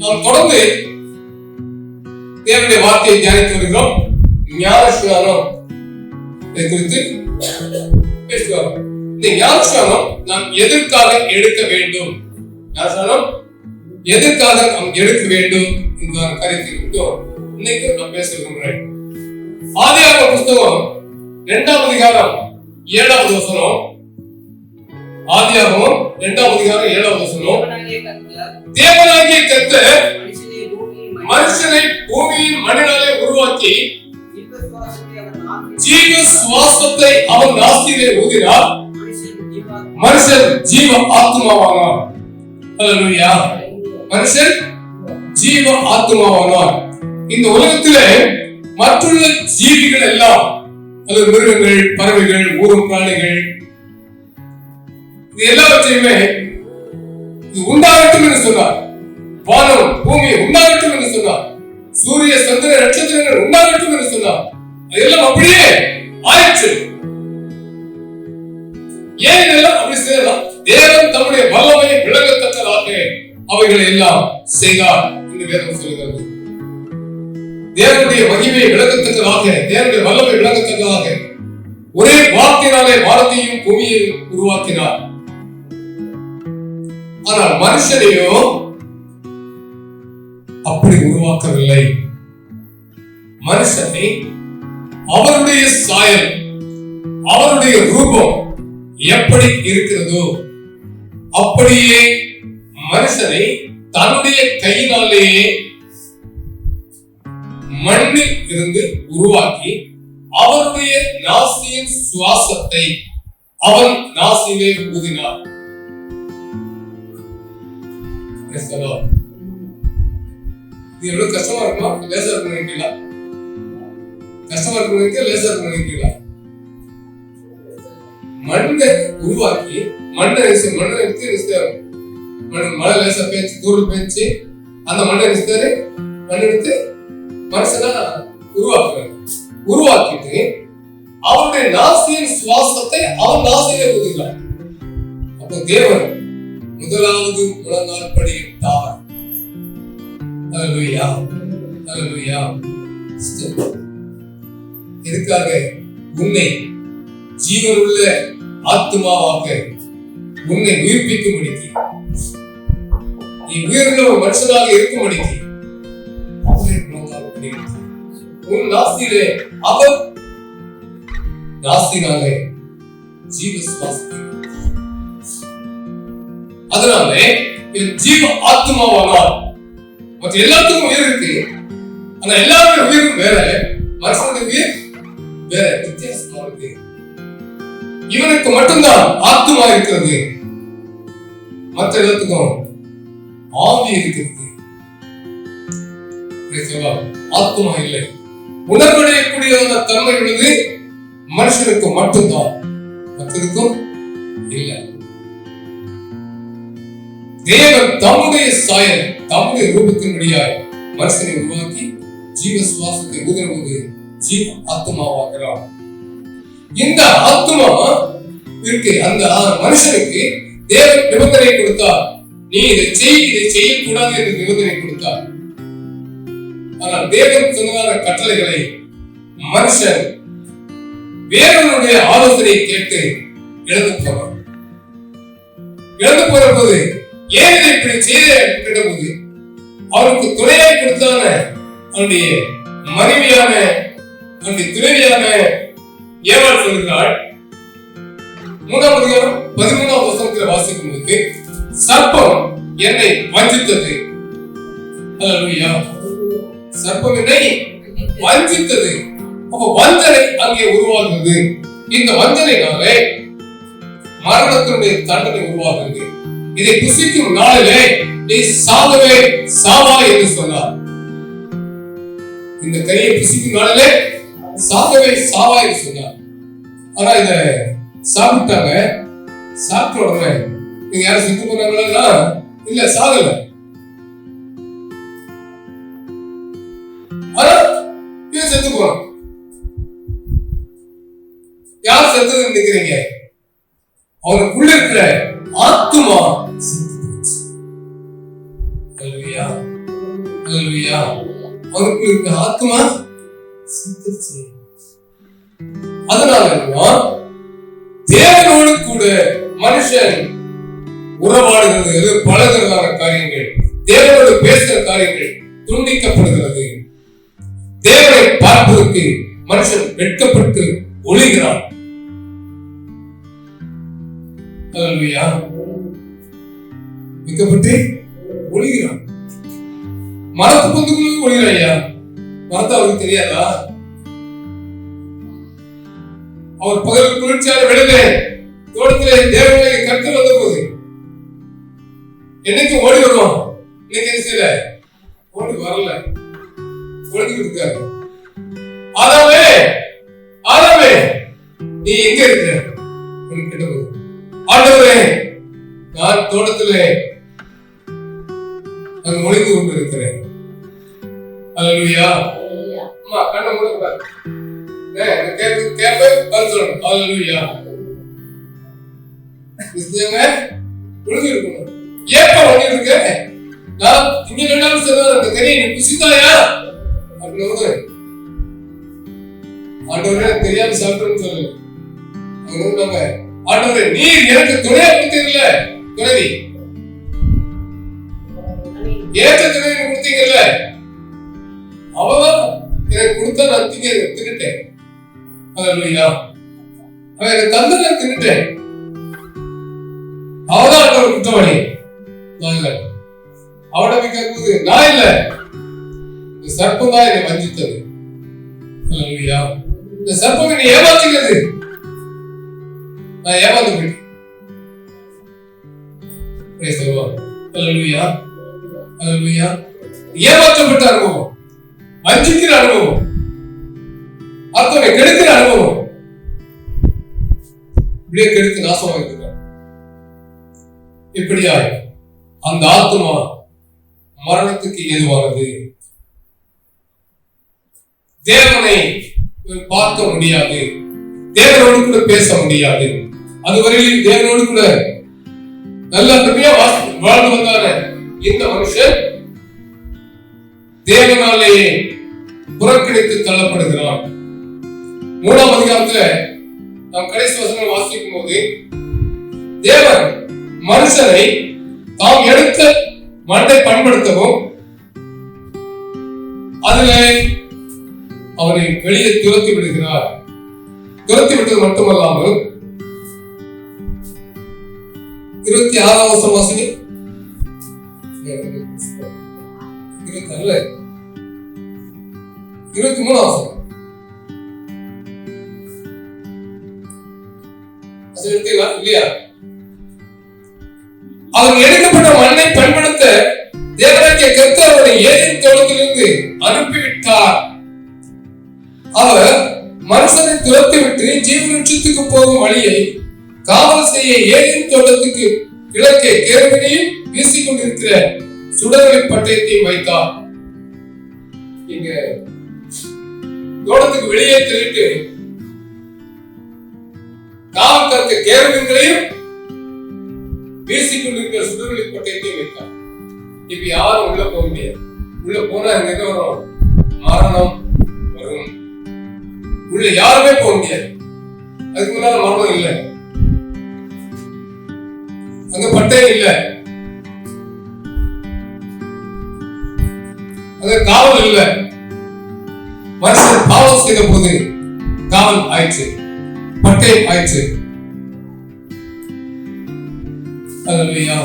நாம் தொடர்ந்து தேவனுடைய வார்த்தையை தியானித்து வருகிறோம். ஞானஸ்நானம் குறித்து பேசுகிறோம். இந்த ஞானஸ்நானம் நாம் எதற்காக எடுக்க வேண்டும், ஞானஸ்நானம் எதற்காக நாம் எடுக்க வேண்டும் என்ற கருத்தை இன்னைக்கு நாம் பேச விரும்புகிறேன். ஆதியாகம புத்தகம் 2ஆம் அதிகாரம் 7வது வசனம். ஆதியாகமம் 2ஆம் அதிகாரம் 7வது வசனம். தேவனாகிய கர்த்தர் மனுஷனை பூமியின் மண்ணினாலே உருவாக்கி ஜீவ சுவாசத்தை அவன் நாசியிலே ஊதினார். மனுஷன் ஜீவ ஆத்மாவானார். ஹல்லேலூயா. மனுஷன் ஜீவ ஆத்மாவானார். இந்த உலகத்திலே மற்றுள்ள ஜீவிகள் எல்லாம், அது மிருகங்கள், பறவைகள், ஊரும் பிராணிகள், இது எல்லாவற்றையுமே இது உண்டாகட்டும் என்று சொன்னார். வானம் பூமி உண்டாகட்டும் என்று சொன்னார். சூரிய சந்திர நட்சத்திரங்கள் உண்டாகட்டும் என்று சொன்னார். அதெல்லாம் அப்படியே ஆயிற்று. ஏன் இதெல்லாம் அப்படி செய்யலாம்? தேவன் தம்முடைய வல்லமையை விளங்கத்தக்கதாக அவைகளை எல்லாம் செய்தார் என்று வேதம் சொல்கிறது. தேவனுடைய மகிமையை விளங்கத்தக்கதாக, தேவனுடைய வல்லமை விளங்கத்தக்கதாக ஒரே வார்த்தையினாலே வானத்தையும் பூமியையும் உருவாக்கினார். ஆனால் மனுஷனையோ அப்படி உருவாக்கவில்லை. மனுஷனை அவருடைய சாயல், அவருடைய ரூபம் எப்படி இருக்கிறதோ அப்படியே மனுஷனை தன்னுடைய கையினாலேயே மண்ணில் இருந்து உருவாக்கி அவருடைய நாசியின் சுவாசத்தை அவன் நாசியிலே ஊதினார். இது எவ்வளவு கஷ்டமா இருக்குமா? லேசா இருக்கும் நினைக்கிறீங்களா? கஷ்டமா இருக்கும் நினைக்க, லேசா இருக்கும் நினைக்கிறீங்களா? மண்ணை உருவாக்கி மண்ணை எடுத்து மழை லேசா பேச்சு, தூள் பேச்சு, அந்த மண்ணை எடுத்தாரு. மண் எடுத்து மனுஷனா உருவாக்குறாரு. உருவாக்கிட்டு அவருடைய நாசியின் சுவாசத்தை அவன் நாசியிலே ஊதினார். அப்போ தேவன் முதலாவது முழங்கால் படியிட்டார். ஹல்லேலூயா, ஹல்லேலூயா. எதுக்காக? உன்னை ஜீவனுள்ள ஆத்மாவாக உன்னை உயிர்ப்பிக்கும்படிக்கு, நீ உயிருள்ள ஒரு மனுஷனாக இருக்கும்படிக்கு உன் நாசியிலே அவர் நாசினாலே ஜீவ சுவாசத்தை, அதனாலே ஜீவ ஆத்மாவானார். மற்ற எல்லாத்துக்கும் உயிர் இருக்கு. ஆனா எல்லாருடைய உயிரும் வேற, மனுஷனுடைய உயிர் வேற, வித்தியாசமா இருக்கு. இவனுக்கு மட்டும்தான் ஆத்மா இருக்கிறது, மற்ற எல்லாத்துக்கும் ஆவி இருக்கிறது. ஆத்மா இல்லை. உணர்வடையக்கூடிய தன்மை உள்ளது மனுஷனுக்கு மட்டும்தான், மற்றதுக்கும் இல்லை. தேவன் தம்முடைய சாயல், தம்முடைய ரூபத்தின்படியாய் மனுஷனை உருவாக்கி ஜீவ சுவாசத்தை ஊதினபோது ஜீவ ஆத்மாவாகிறார். இந்த ஆத்மா இருக்கு. அந்த மனுஷனுக்கு தேவன் நிபந்தனை கொடுத்தார். நீ இதை செய்யக்கூடாது என்று நிபந்தனை கொடுத்தார். ஆனால் தேவன் சொன்னதான கட்டளைகளை மனுஷன் வேறொருடைய ஆலோசனையை கேட்டு இழந்து போனான். இழந்து போற போது ஏன் இதை இப்படி செய்த கேட்டபோது அவருக்கு துணையாய் கொடுத்தான அவனுடைய மனைவியான, அவனுடைய துணைவியான ஏவாள் சொல்கிறாள். 3ஆம் அதிகாரம் 13ஆம் வசனத்தில் வாசிக்கும் போது, சர்ப்பம் என்னை வஞ்சித்தது. ஹல்லேலூயா. சர்ப்பம் என்னை வஞ்சித்தது. அப்ப வஞ்சனை அங்கே உருவாகிறது. இந்த வஞ்சனையினாலே மரணத்தினுடைய தண்டனை உருவாகிறது. இதை புசிக்கும் நாளிலே நீ சாகவே சாவா என்று சொன்னார். இந்த கனியை புசிக்கும் நாளிலே சாகவே சாவா என்று சொன்னார். ஆனா இத சாப்பிட்டாங்க. சாப்பிட்ட உடனே நீங்க யாரும் செத்து போனாங்களா? இல்ல, சாகல. ஆனா இவன் செத்து போனான். யார் செத்து நினைக்கிறீங்க? அவனுக்குள்ள இருக்கிற அல்லேலூயா, அல்லேலூயா. அவனுக்கு இருக்க ஆத்மா செத்துருச்சு. அதனால தேவனோடு கூட மனுஷன் உறவாடுகிறது, பழகிறதான காரியங்கள், தேவனோடு பேசுகிற காரியங்கள் துண்டிக்கப்படுகிறது. தேவனை பார்ப்பதற்கு மனுஷன் வெட்கப்பட்டு ஒளிகிறான். அல்லேலூயா, வெட்கப்பட்டு ஒளிகிறான். மரத்து பொந்துக்குள்ள ஒளிகிறான். ஐயா, மரத்தை அவருக்கு தெரியாதா? அவர் பகல் குளிர்ச்சியான வெளியிலே தோட்டத்திலே தேவனை கற்று வந்த போது என்னைக்கு ஓடி வருவான். இன்னைக்கு என்ன செய்யல, ஓடி வரல, ஒளிஞ்சுட்டு இருக்காரு. ஆதாமே, ஆதாமே, நீ எங்க இருக்க? கேட்டபோது, ஆண்டவரே, நான் தோட்டத்திலே நான் ஒளிந்து கொண்டு இருக்கிறேன். அல்லேலூயா. அம்மா கண்ணை மூடுங்க. கேட்ப பதில் சொல்லணும். அல்லேலூயா. கிறிஸ்தவங்க ஒளிஞ்சு இருக்கணும். ஏப்ப ஒளிஞ்சு இருக்க? நான் இங்க வேணாலும் சொல்லுவேன், எனக்கு தெரியும், நீ புசித்தாயா அப்படின்னு. ஆண்டவரே தெரியாம சாப்பிட்டோம்னு சொல்லு. அவங்க ஆண்டவரே நீர் எனக்கு துணையா கொடுத்தீங்கல்ல, துணைவி ஏற்ற துணைவி கொடுத்தீங்கல்ல, அவதான் எனக்கு கொடுத்தா நான் தின்னுட்டேன். அல்லேலூயா. அவன் எனக்கு தந்த நான் தின்னுட்டேன். அவதான் ஆண்டவர் குற்றவாளி, நான் இல்ல. அவனை கேட்கும்போது நான் இல்ல, இந்த சர்ப்பம் தான் என்னை வஞ்சித்தது. அல்லேலூயா. இந்த சர்ப்பம் என்னை ஏமாத்துகிறது, நான் ஏமாந்து போயிட்டேன். அல்லேலூயா, அல்லேலூயா. ஏமாற்றப்பட்ட அனுபவம், வஞ்சிக்கிற அனுபவம், அத்தனை கெடுக்கிற அனுபவம், இப்படியே கெடுத்து நாசமாக இருக்கிறார். இப்படியாய் அந்த ஆத்மா மரணத்துக்கு ஏதுவானது. தேவனை பார்க்க முடியாது, தேவனோடு கூட பேச முடியாது. அதுவரையில் தேவனோடு கூட நல்ல அருமையா வாழ்ந்து வந்தார இந்த மனுஷன் தேவனாலேயே புறக்கணித்து தள்ளப்படுகிறான். 3ஆம் அதிகாரத்துல நாம் கடைசி வசனங்களை வாசிக்கும் போது, தேவன் மனுஷனை தாம் எடுத்த மண்ணை பயன்படுத்தவும் அதுல அவரை வெளியே துரத்தி விடுகிறார். துரத்தி விட்டது மட்டுமல்லாமல் 26ஆம் வசனம் வாசிங்க. 23ஆம் வசனம். அது எடுத்தீங்களா இல்லையா? அவன் எடுக்கப்பட்ட மண்ணை பயன்படுத்த தேவனாகிய கர்த்தர் அவரை ஏதேன் தோட்டத்திலிருந்து அனுப்பிவிட்டார். அவர் மனுஷனை துரத்தி விட்டு ஜீவனுக்கு போகும் வழியை காவல் செய்ய ஏதேன் தோட்டத்துக்கு கிழக்கே கேருபீனையும் வீசிக் கொண்டிருக்கிற சுடரொளி பட்டயத்தையும் வைத்தார். இங்க தோட்டத்துக்கு வெளியே தள்ளிட்டு காவல் காக்க கேருபீன்களையும் வீசிக் கொண்டிருக்கிற சுடரொளி பட்டயத்தையும் வைத்தார். இப்ப யாரும் உள்ள போக முடியாது. உள்ள போனா என்ன வரும்? மரணம் வரும். உள்ள யாருமே போக முடியாது. அதுக்கு முன்னால மரணம் இல்லை, அங்க பட்டயம் இல்லை, அங்க காவல் இல்லை. மனுஷன் பாவம் செய்த போது காவல் ஆயிடுச்சு, பட்டயம் ஆயிடுச்சு. அல்லேலூயா.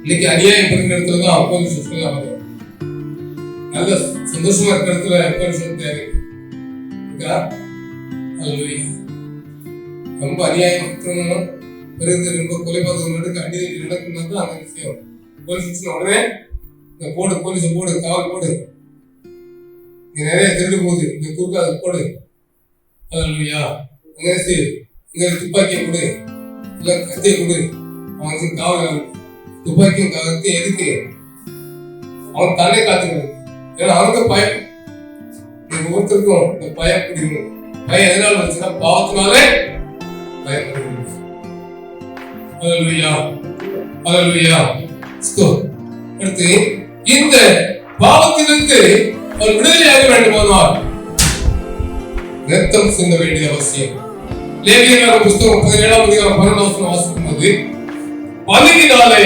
இன்னைக்கு அநியாயம் இருக்கிற இடத்துல தான் அப்போலிசம் வரும். நல்ல சந்தோஷமா இருக்கிற இடத்துல அப்போலிசம் தேவை. அல்லேலூயா. ரொம்ப அநியாயம் இருக்கிறவங்க பிறகு ரொம்ப கொலைபாதகம் நடக்க அநீதி நடக்குன்னா தான் அந்த விஷயம். போலீஸ் உடனே போடு, போலீஸ் போடு, காவல் போடு, இங்க நிறைய திருடு போகுது, இங்க குறுக்க அதை போடு. அல்லேலூயா. இங்க துப்பாக்கியை கொடு, இல்ல கத்தியை கொடு. அவனுக்கு காவல் துப்பாக்கியும் கத்தி எதுக்கு? அவன் தன்னை காத்துக்கணும். ஏன்னா அவனுக்கு பயம், ஒவ்வொருத்தருக்கும் இந்த பயம் பிடிக்கணும். பயம் எதனால வந்துச்சுன்னா பாவத்தினாலே பயம். ஹalleluya ஹalleluya. அடுத்து இந்த பாவத்திலிருந்து அவர் விடுதலையாக வேண்டுமானால் ரத்தம் சிந்த வேண்டிய அவசியம். லேவியர் புத்தகம் 17ஆம் அதிகாரம் 12ஆம் வசனம் வாசிக்கும் போது பலியினாலே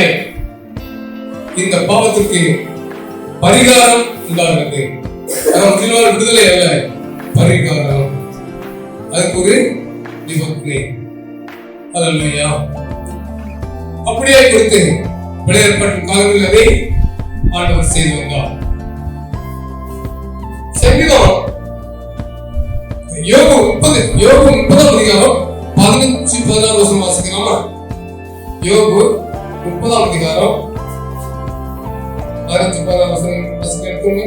இந்த பாவத்திற்கு பரிகாரம் உண்டாகிறது. விடுதலை அல்ல, பரிகாரம். அதுக்கு ஒரு நிபந்தனை. ஹalleluya. அப்படியே கொடுத்து பழைய ஏற்பாட்டின் காலங்களில் அதை ஆண்டவர் செய்து வந்தார். சங்கீதம் யோபு 30ஆம் அதிகாரம் 15-16 வசனம் வாசிக்கலாமா? யோபு 30ஆம் அதிகாரம் 15-16 வசனம் வாசிக்கலாமா?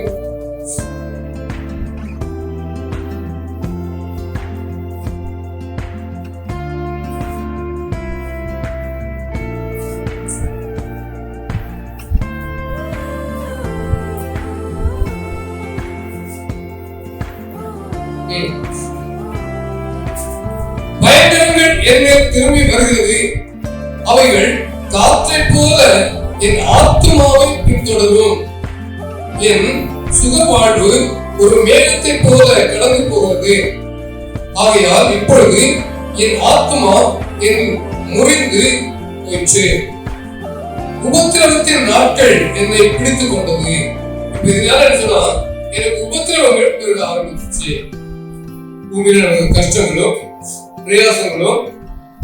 பயங்கரங்கள் என்னை திரும்பி வருகிறது, அவைகள் காற்றைப் போல என் ஆத்துமாவை பின்தொடரும். என் சுகவாழ்வு ஒரு மேகத்தைப் போல கடந்து போகிறது. ஆகையால் இப்பொழுது என் ஆத்துமா என் முறிந்து போயிற்று. உபத்திரவத்தின் நாட்கள் என்னை பிடித்துக் கொண்டது. இப்ப இதனால சொன்னா எனக்கு உபத்திரவங்கள் பெருக ஆரம்பிச்சு. பூமியில கஷ்டங்களும் பிரயாசங்களும்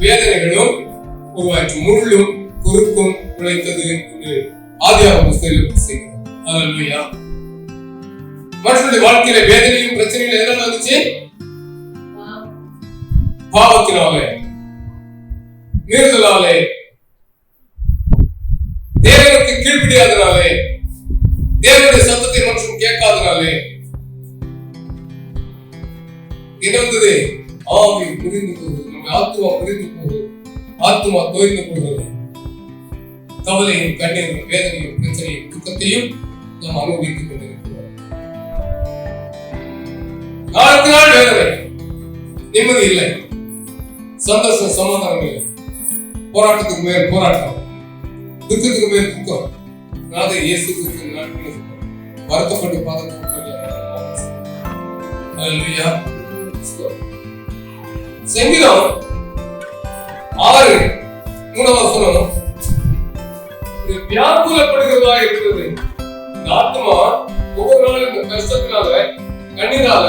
வேதனைகளும் உருவாயிற்று. முள்ளும் குறுக்கும் உழைத்தது என்று ஆதியாகம புத்தகத்தில் செய்கிறோம். ஹalleluya. மனுஷனுடைய வாழ்க்கையில வேதனையும் பிரச்சனையும் எதனால வந்துச்சு? பாவத்தினாலே, மீறுதலாலே, தேவனுக்கு கீழ்ப்படியாதனாலே, தேவனுடைய சத்தத்தை மனுஷன் கேட்காதனாலே என்ன வந்தது? ஆவி புரிந்து போகுது, நம்ம ஆத்மா புரிந்து போகுது, ஆத்மா தோய்ந்து போகிறது. கவலையும் கண்ணீரும் வேதனையும் பிரச்சனையும் துக்கத்தையும் நாம் அனுபவித்துக் கொண்டிருக்கிறோம். நாளுக்கு நாள் வேதனை, நிம்மதி இல்லை, சந்தோஷம் சமாதானம் இல்லை, போராட்டத்துக்கு மேல் போராட்டம், துக்கத்துக்கு மேல் துக்கம். நாதை இயேசு கிறிஸ்து நாட்கள் வருத்தப்பட்டு பாதத்துக்கு சங்கீதம் 6:3 வசனம் வியாக்குலப்படுகிறதா இருக்கிறது. ஆத்மா ஒவ்வொரு நாளும் இந்த கஷ்டத்தினால, கண்ணீரால,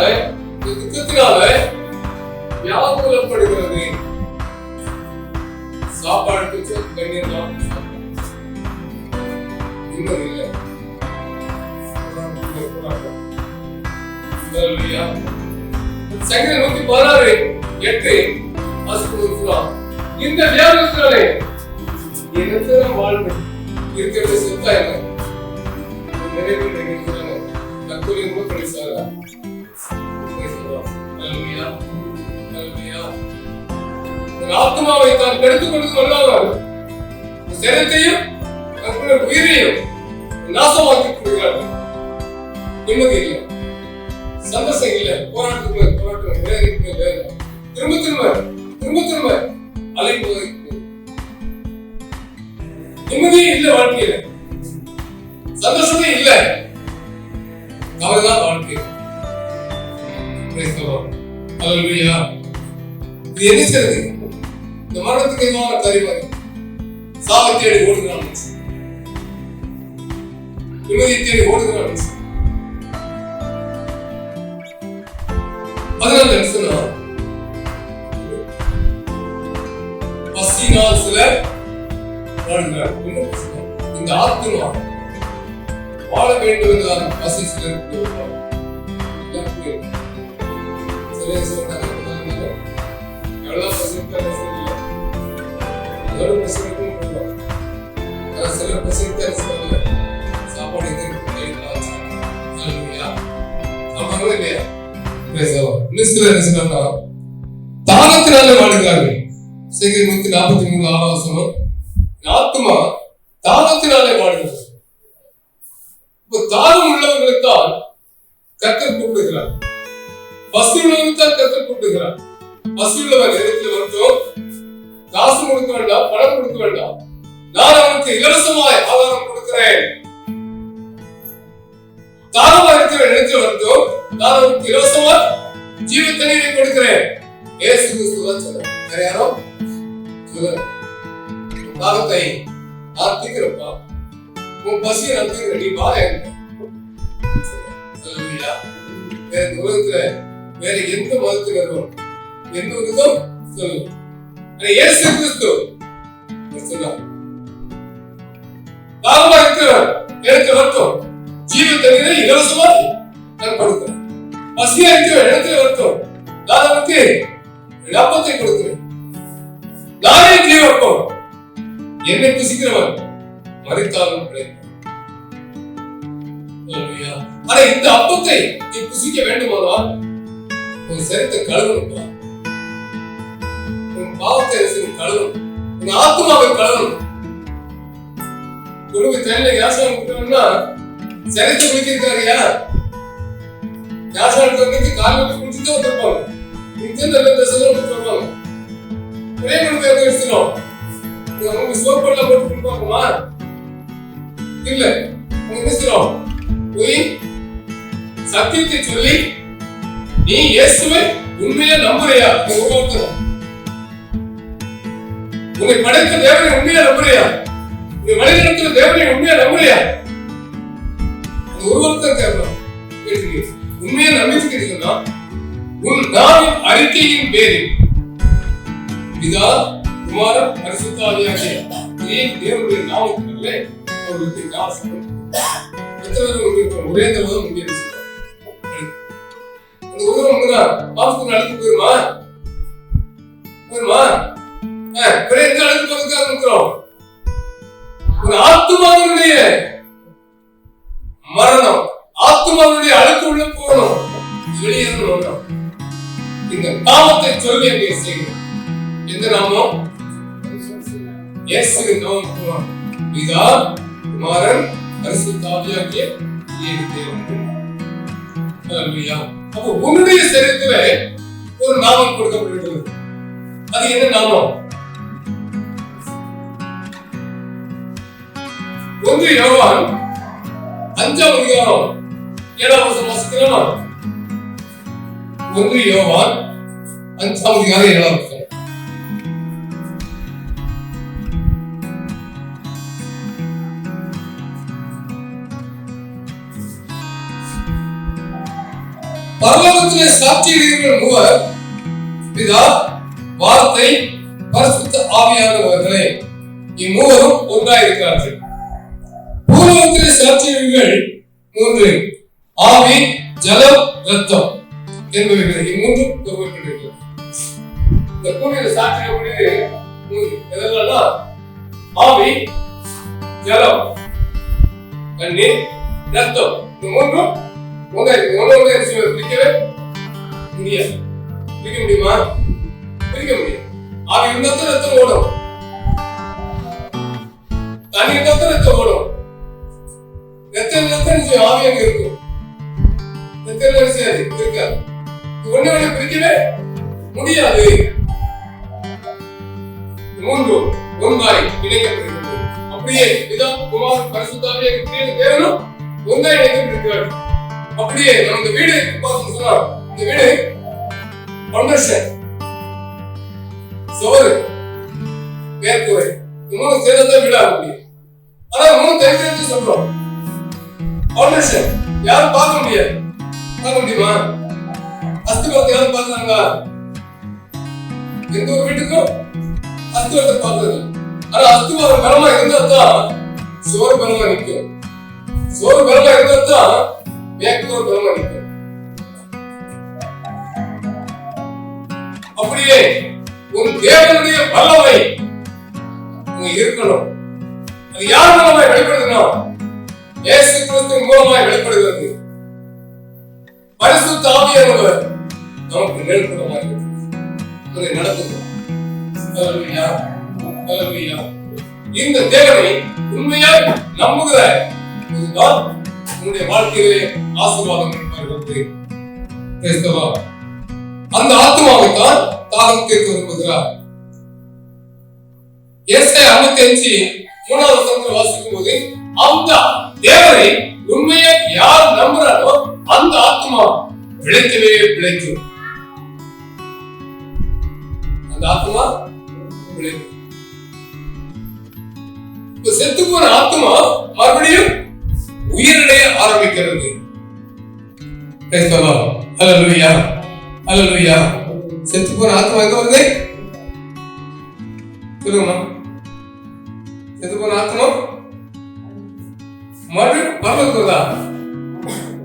துக்கத்தினால வியாக்குலப்படுகிறது. சாப்பாடு கண்ணீர் தான் நிம்மதி இல்லை. சங்கீதம் 116:8 இந்த வியாதினாலே எத்தனை வாழ்வு இருக்கிறது செத்தா என்ன நிறைய பேர் தற்கொலை ரொம்ப படிச்சாரா? ஆத்மாவை தான் கெடுத்துக் கொண்டு கொள்ளாமல் சரீரத்தையும் உயிரையும் நாசமாக்கி கொள்கிறார்கள். நிம்மதி இல்லை, சந்தோஷம் இல்லை, போராட்டத்துக்கு போராட்டம், வேதனைக்கு வேதனை, திரும்ப திரும்ப திரும்ப திரும்ப அலைப்பு. நிம்மதியே இல்லை, வாழ்க்கையில சந்தோஷமே இல்லை, கவலைதான் வாழ்க்கை. ஹல்லேலூயா. இது என்ன செய்யறது? இந்த மரணத்துக்கு எதுவான கருவாய் சாவை தேடி ஓடுகிறான், நிம்மதியை தேடி ஓடுகிறான். அதனால சொன்னா பசினால் சிலர் வாழ்கிறார். இந்த ஆத்மா வாழ வேண்டும் என்றால் பசி சிலருக்கு சாப்பாடு இல்லையா? தாகத்தினாலே வாழ்கிறார்கள். 143 ஆத்மா தாகத்தினாலே வாழ்கிறது. தாகம் உள்ளவர்களுக்கால் கர்த்தர் கூப்பிடுகிறார், பசி உள்ளவர்களுக்கால் கர்த்தர் கூப்பிடுகிறார். பசி உள்ளவர் இடத்துல மட்டும் காசு கொடுக்க வேண்டாம், பணம் கொடுக்க வேண்டாம், இடத்தில் வரட்டும், நான் அவருக்கு இலவசமா ஜீவ தண்ணீரை கொடுக்கிறேன். இயேசு கிறிஸ்து சொன்னார். வேற யாரோ சொல்லுங்க. தாகத்தை நான் தீர்க்கிறப்பா, உன் பசியை நான் தீர்க்கிறேன், நீ வா. வேற உலகத்துல வேற எந்த மதத்தினரும் எந்த விதம் சொல்லுங்க. இயேசு கிறிஸ்து சொன்னார், தாகமா இருக்கிறவர் எனக்கு வரட்டும், ஜீவ தண்ணீரை இலவசமா நான் கொடுக்கிறேன். பசியா இருக்கிற இடத்துல வரட்டும், நான் அவருக்கு அப்பத்தை கொடுக்கிறேன். நானே ஜீவப்பம். என்னை புசிக்கிறவன் மரித்தாலும் பிழைப்பான். ஆனா இந்த அப்பத்தை நீ புசிக்க வேண்டுமானால் உன் சரீரத்தை கழுவணும், உன் பாவத்தை கழுவணும், உன் ஆத்மாவை கழுவணும். குழுவை தண்ணில யாசனம் கொடுக்கணும்னா சரீரத்தை குளிக்கிறாரியா? யாசனம் காலையில் குளிச்சுட்டு வந்துருப்பாங்க, நல்ல ட்ரெஸ் வருவாங்க. ஒரே மணிக்கு எங்க எடுத்துடும் சோப்பெல்லாம் போட்டு கொடுப்பாங்கம்மா? இல்ல, என்ன போய் சத்தியத்தை சொல்லி நீ இயேசுவை உண்மையா நம்புறியா? உன்னை படைத்த தேவனை உண்மையா நம்புறியா? உன்னை வழிநடத்துற தேவனை உண்மையா நம்புறியா? ஒருவர்தான் கேட்கலாம். உண்மையா நம்பிக்கை உன் நாவின் அறிக்கையின் பேரில் பிதா குமாரன் பரிசுத்த ஆவியாகிய தேவனுடைய நாமத்தினாலே அவர்களுக்கு ஞானஸ்நானம் ஒரே தடவை முடியாது. அந்த உதவம் பாவத்துக்கு அழைத்து போயிருமா? ஒரே அழைத்து போறதுக்காக இருக்கிறோம். ஒரு ஆத்மாவினுடைய மரணம், ஆத்மாவினுடைய அழைப்பு உள்ள போகணும், வெளியேறணும். இந்த நாமத்தை சொல்லி அங்கே செய்யணும். எந்த நாமம்? இயேசுவின் நாமம். பிதா குமாரன் பரிசுத்த ஆவியாகிய தேவன். ஹல்லேலூயா. அப்போ உன்னுடைய சரீரத்திலே ஒரு நாமம் கொடுக்கப்பட்டிருக்கிறது. அது என்ன நாமம்? 1 யோவான் 5ஆம் அதிகாரம் 7ஆம் வசனம் வாசிக்கிறோமா? 1 யோவான் 5ஆம் அதிகாரம் 7ஆம் வசனம். பரலோகத்திலே சாட்சியிடுகிற மூவர் பிதா, வார்த்தை, பரிசுத்த ஆவியானவர்களே, இம்மூவரும் ஒன்றாயிருக்கிறார்கள். பூலோகத்திலே சாட்சியிடுகள் 3, ஆவி, ஜலம், ரத்தம் என்பவைகள். இம்மூன்றும் ஒருவருக்கின்றது. இந்த பூமியில சாட்சியிடக்கூடியது 3. எதெல்லாம்? ஆவி, ஜலம், தண்ணீர், ரத்தம். இந்த மூன்றும் பிரிக்கவே முடியாது. பிரிக்க முடியுமா? பிரிக்க முடியாது. ஆவி இருந்தா ரத்தம் ஓடும், தண்ணி இருந்தா ரத்தம் ஓடும். ரத்தம் ஆவி அங்க இருக்கும், ரத்தம் செய்யாது, இருக்காது. ஒண்ணு பிரிக்கவே முடியாது. மூன்றும் ஒன்றாய் இணைக்கப்படுகிறது. அப்படியே பிதா, குமாரன், பரிசுத்த ஆவியாகிய தேவனும் ஒன்றாய் இணைக்கப்பட்டிருக்கிறார்கள். அப்படியே நம்ம வீடு சொன்னா, இந்த வீடு ஃபவுண்டேஷன், சுவர், மேற்கூரை, மூணு சேர்ந்தா வீடு ஆக முடியும். ஆனா மூணு தனித்தனி சொல்றோம். ஃபவுண்டேஷன் யாரும் பார்க்க முடியாது. பார்க்க முடியுமா? அஸ்திவாரத்தை யாரும் பார்க்கறாங்க? எந்த ஒரு வீட்டுக்கும் அஸ்திவாரத்தை பார்க்கறது. ஆனா அஸ்திவாரம் பலமா இருந்தா தான் சுவர் பலமா நிற்கும். சுவர் பலமா இருந்தா தான் மேற்கூரை பலமா நிற்கும். அப்படியே உன் தேவனுடைய வல்லமை இருக்கணும். அது யார் மூலமா வெளிப்படுத்தணும்? இயேசு கிறிஸ்துவின் மூலமா வெளிப்படுகிறது. பரிசுத்த ஆவியானவர் நமக்கு நிழற்படமாக நடத்துகிறோம். இந்த தேவனை உண்மையாய் நம்புகிற இதுதான் உன்னுடைய வாழ்க்கையிலே ஆசீர்வாதம் இருப்பார்கள். அந்த ஆத்மாவைத்தான் தாகம் தீர்க்க விரும்புகிறார். ஏசாயா 55:3 வாசிக்கும் போது அந்த தேவனை உண்மையை யார் நம்புறாரோ அந்த ஆத்மா பிழைக்கவே பிழைக்கும். அந்த ஆத்மா பிழைக்கும். செத்து போன ஆத்மா மறுபடியும் உயிரிழைய ஆரம்பிக்கிறது. அல்லேலூயா, அல்லேலூயா. செத்து போன ஆத்மா எங்க வருது சொல்லுங்க. செத்து போன ஆத்மா மறுபடியும் பரலோகத்துக்கு தான்.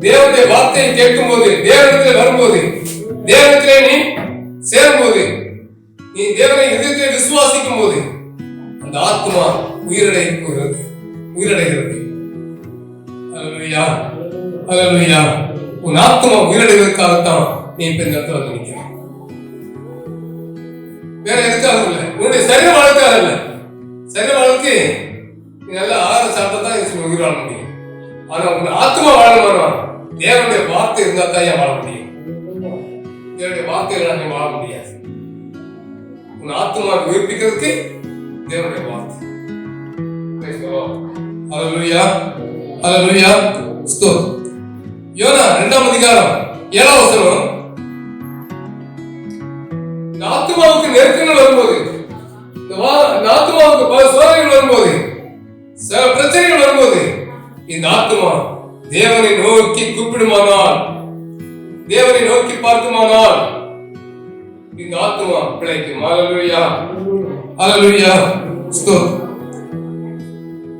தேவனுடைய வார்த்தையை கேட்கும் போது, தேவனிடத்தில் வரும்போது, தேவனிடத்திலே நீ சேரும்போது, நீ தேவனை இதயத்தை விசுவாசிக்கும் போது அந்த ஆத்மா உயிரடைகிறது. அல்லேலூயா, அல்லேலூயா. உன் ஆத்மா உயிரடைவதற்காகத்தான் நீ இப்ப இந்த இடத்துல வந்து நிற்கிறாய். வேற எதுக்காக இல்லை. உன்னுடைய சரீர வாழ்க்கையாக இல்லை. சரீர வாழ்க்கை நீ நல்லா ஆகாரம் சாப்பிட்டா தான் உயிர் வாழ முடியும். ஆனா உன் ஆத்மா வாழணுமா? தேவனுடைய வார்த்தை இருந்தா தான் ஏன் வாழ முடியும். தேவனுடைய வார்த்தைகள் நீ வாழ முடியாது. உன் ஆத்மா உயிர்ப்பிக்கிறதுக்கு தேவனுடைய வார்த்தை. அல்லேலூயா, அல்லேலூயா. ஸ்தோத்திரம். யோனா 2ஆம் அதிகாரம் 7ஆம் வசனம். இந்த ஆத்மாவுக்கு நெருக்கங்கள் வரும்போது, இந்த ஆத்மாவுக்கு பல சோதனைகள் வரும்போது, சில பிரச்சனைகள் வரும்போது, இந்த ஆத்மா தேவனை நோக்கி கூப்பிடுமானால், தேவனை நோக்கி பார்க்குமானால் இந்த ஆத்மா பிழைக்கும். அல்லேலூயா, அல்லேலூயா. ஸ்தோத்திரம்.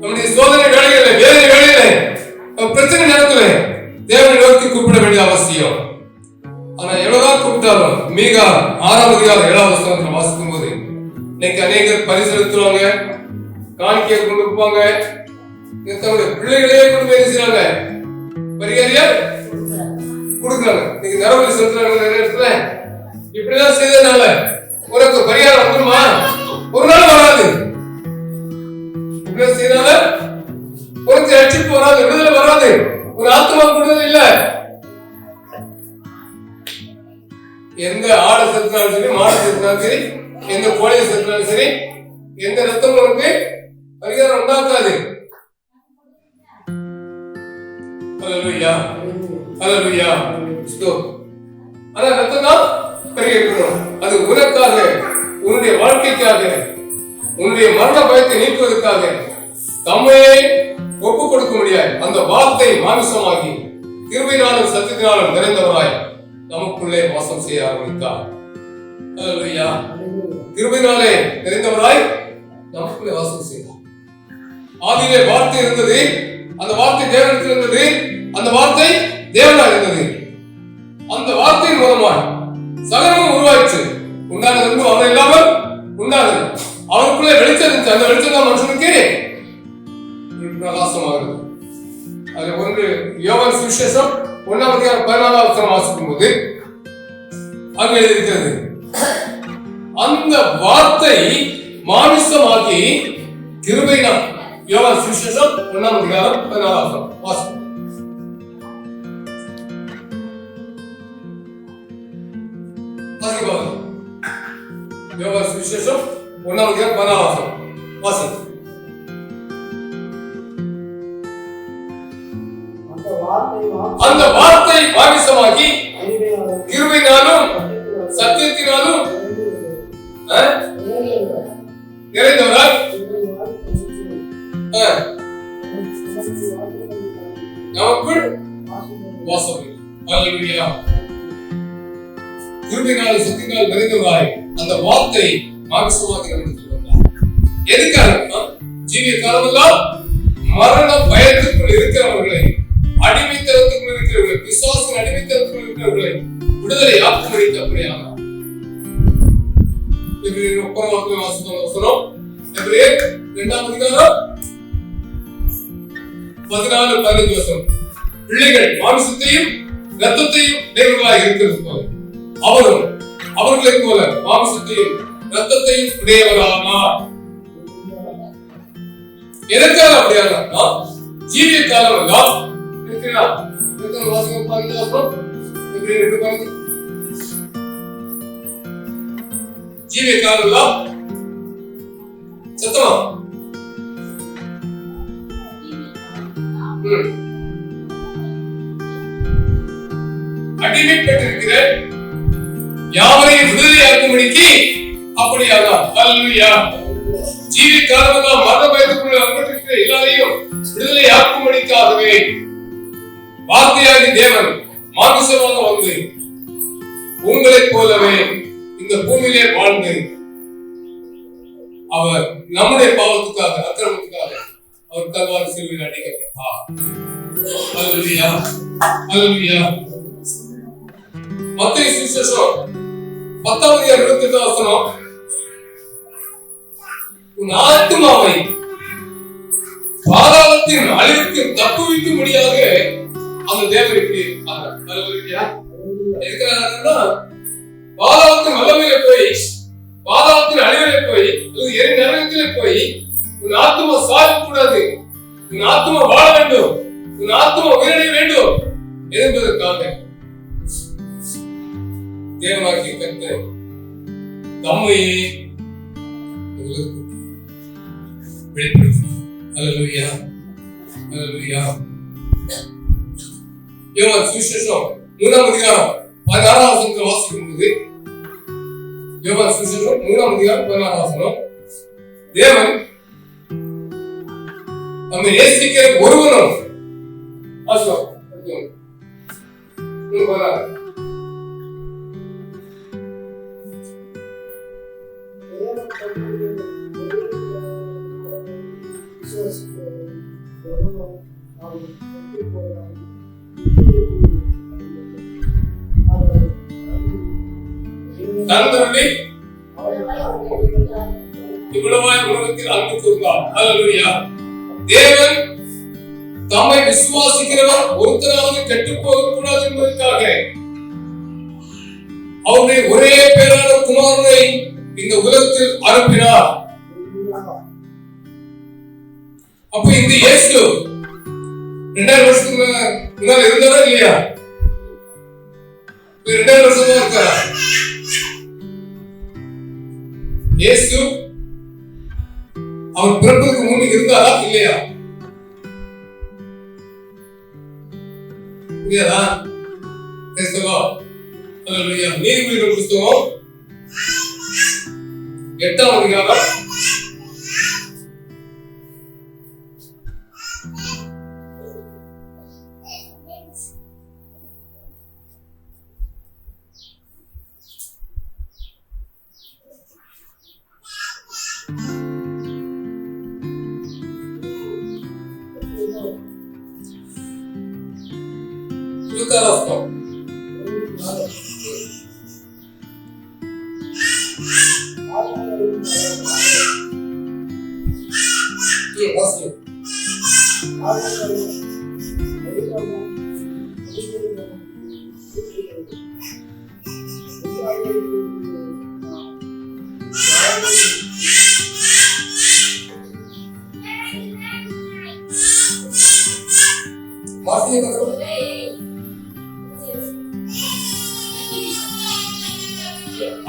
நம்முடைய சோதனை வேலைகளை, வேலை வேலைகளை, பிரச்சனை நேரத்துல தேவனை நோக்கி கூப்பிட வேண்டிய அவசியம். ஆனா எவ்வளவுதான் கூப்பிட்டாலும், மீகா 6ஆம் அதிகாரம் 7ஆம் வசனத்துல வாசிக்கும் போது, இன்னைக்கு அநேகர் பரிசெலுத்துவாங்க, காணிக்கையை கொண்டு இருப்பாங்க, தன்னுடைய பிள்ளைகளே கொண்டு போய் செய்யறாங்க, பரிகாரியா கொடுக்குறாங்க. நீங்க நரபலி செலுத்துறாங்க நிறைய இடத்துல. இப்படிதான் செய்ததுனால உனக்கு பரிகாரம் வந்துருமா? ஒரு நாள் வராது. இப்படி செய்யறதால உனக்கு ரட்சிப்பு வராது, விடுதலை வராது, ஒரு ஆத்மா விடுதலை இல்ல. எந்த ஆடை செலுத்தினாலும் சரி, மாடை செலுத்தினாலும் சரி, எந்த கோழியை செலுத்தினாலும் சரி, எந்த ரத்தம் உனக்கு பரிகாரம் உண்டாக்காது. அல்லேலூயா, அல்லேலூயா. ஆனா ரத்தம் தான் பரிகரிக்கணும். அது உனக்காக, உன்னுடைய வாழ்க்கைக்காக, உன்னுடைய மரண பயத்தை நீக்குவதற்காக தம்மையே ஒப்பு கொடுக்க முடியாது. அந்த வார்த்தை மாமிசமாகி கிருபையினாலும் சத்தியத்தினாலும் நிறைந்தவராய் நமக்குள்ளே வாசம் செய்ய ஆரம்பித்தார். அல்லேலூயா. கிருபையினாலே நிறைந்தவராய் நமக்குள்ளே வாசம் செய்தார். ஆதியிலே வார்த்தை இருந்தது, அந்த வார்த்தை தேவனிடத்தில் இருந்தது, அந்த வார்த்தை தேவனாய் இருந்தது. அந்த வார்த்தையின் மூலமாய் சகலமும் உருவாயிற்று. உண்டானது அவன் இல்லாமல் உண்டானது. அவனுக்குள்ளே வெளிச்சம் இருந்துச்சு. அந்த வெளிச்சம் தான் மனுஷனுக்கு பிரகாசமாகிறது. அது ஒன்று யோவான் சுவிசேஷம் 1ஆம் அதிகாரம் 14ஆம் வசனம் வாசிக்கும் போது அங்கு எழுதியிருக்கிறது, அந்த வார்த்தை மாமிசமாகி கிருபையினால். யோவான் சுவிசேஷம் 1ஆம் அதிகாரம் 14ஆம் வசனம் வாசிக்கும். யோவான் சுவிசேஷம் 1ஆம் அதிகாரம் 14ஆம் வசனம் வாசிக்கும். அந்த வார்த்தை மாமிசமாகி கிருபையினாலும் சத்தியத்தினாலும் நிறைந்தவராய் நமக்குள் வாசம். அல்லேலூயா. கிருபையினாலும் சத்தியத்தினாலும் நிறைந்தவராய் அந்த வார்த்தை மாமிசமாகி நமக்கு வந்தார். எதுக்காக? ஜீவிய காலமெல்லாம் மரண பயத்துக்குள் இருக்கிறவர்களை, அடிமைத்தனத்துக்குள் இருக்கிறவர்கள், விசுவாசின் அடிமைத்தனத்துக்குள் இருக்கிறவர்களை விடுதலை ஆக்கும்படி அப்படியான எபிரேயர் 9ஆம் வசனம், எபிரேயர் 2ஆம் அதிகாரம் 14-15 வசனம். பிள்ளைகள் மாமிசத்தையும் இரத்தத்தையும் உடையவர்களாக இருக்கிறது போல அவரும் அவர்களைப் போல மாமிசத்தையும் இரத்தத்தையும் உடையவரானார். எதற்காக அப்படியானா, ஜீவிய காலம் எல்லாம் இருக்கிறார். ஜீவிய காலம் எல்லாம் சத்தமா அடிமைப்பட்டிருக்கிற யாவரையும் விடுதலையாக்கும்படிக்கு அப்படியாதான். அல்லேலூயா. ஜீவி காரணமாக மரண பயத்துக்குள்ள அகப்பட்டிருக்கிற எல்லாரையும் விடுதலையாக்கும்படிக்காகவே வார்த்தையாகி தேவன் மானுஷமாக வந்து உங்களைப் போலவே இந்த பூமியிலே வாழ்ந்து அவர் நம்முடைய பாவத்துக்காக அக்கிரமத்துக்காக அவர் கல்வாரி சிலுவையில் அடிக்கப்பட்டார். அல்லேலூயா. அல்லேலூயா. மத்தேயு சுவிசேஷம் 10:28 உன் ஆத்துமாவை பாதாளத்தின் அழிவுக்கு தப்புவிக்கும்படியாக அந்த தேவன் இப்படி பாதாளத்தின் வல்லமையில போய் பாதாளத்தின் அழிவிலே போய் எரி நரகத்திலே போய் உன் ஆத்துமா சாகக்கூடாது, உன் ஆத்துமா வாழ வேண்டும், உன் ஆத்துமா உயிரடைய வேண்டும் என்பதற்காக தேவனாகிய கர்த்தர் தம்மையே வெளிப்படுத்தினார். அல்லேலூயா. அல்லேலூயா. யோவான் சுவிசேஷம் 3:16 வாசிக்கும் போது யோவான் சுவிசேஷம் 3:16 தேவன் நம்மை நேசிக்கிற ஒருவனும் தந்தருளி இவ்வளவாய் உலகத்தில் அன்பு கூர்ந்தார். அல்லேலூயா. தேவன் தம்மை விசுவாசிக்கிறவர் ஒருத்தராவது கெட்டுப் போகக்கூடாது என்பதற்காக அவருடைய ஒரே பேரான குமாரனை இந்த உலகத்தில் அனுப்பினார். அப்ப இந்த இயேசு 2000 வருஷத்துக்கு முன்னால இருந்தாரா இல்லையா? 2000 வருஷமா இருக்காரா? இயேசு அவர் பிறப்பதற்கு முன்பு இருந்தாரா இல்லையா? இல்லையா? நீதிமொழிகள் புத்தகம் 8ஆம் அதிகாரம் 8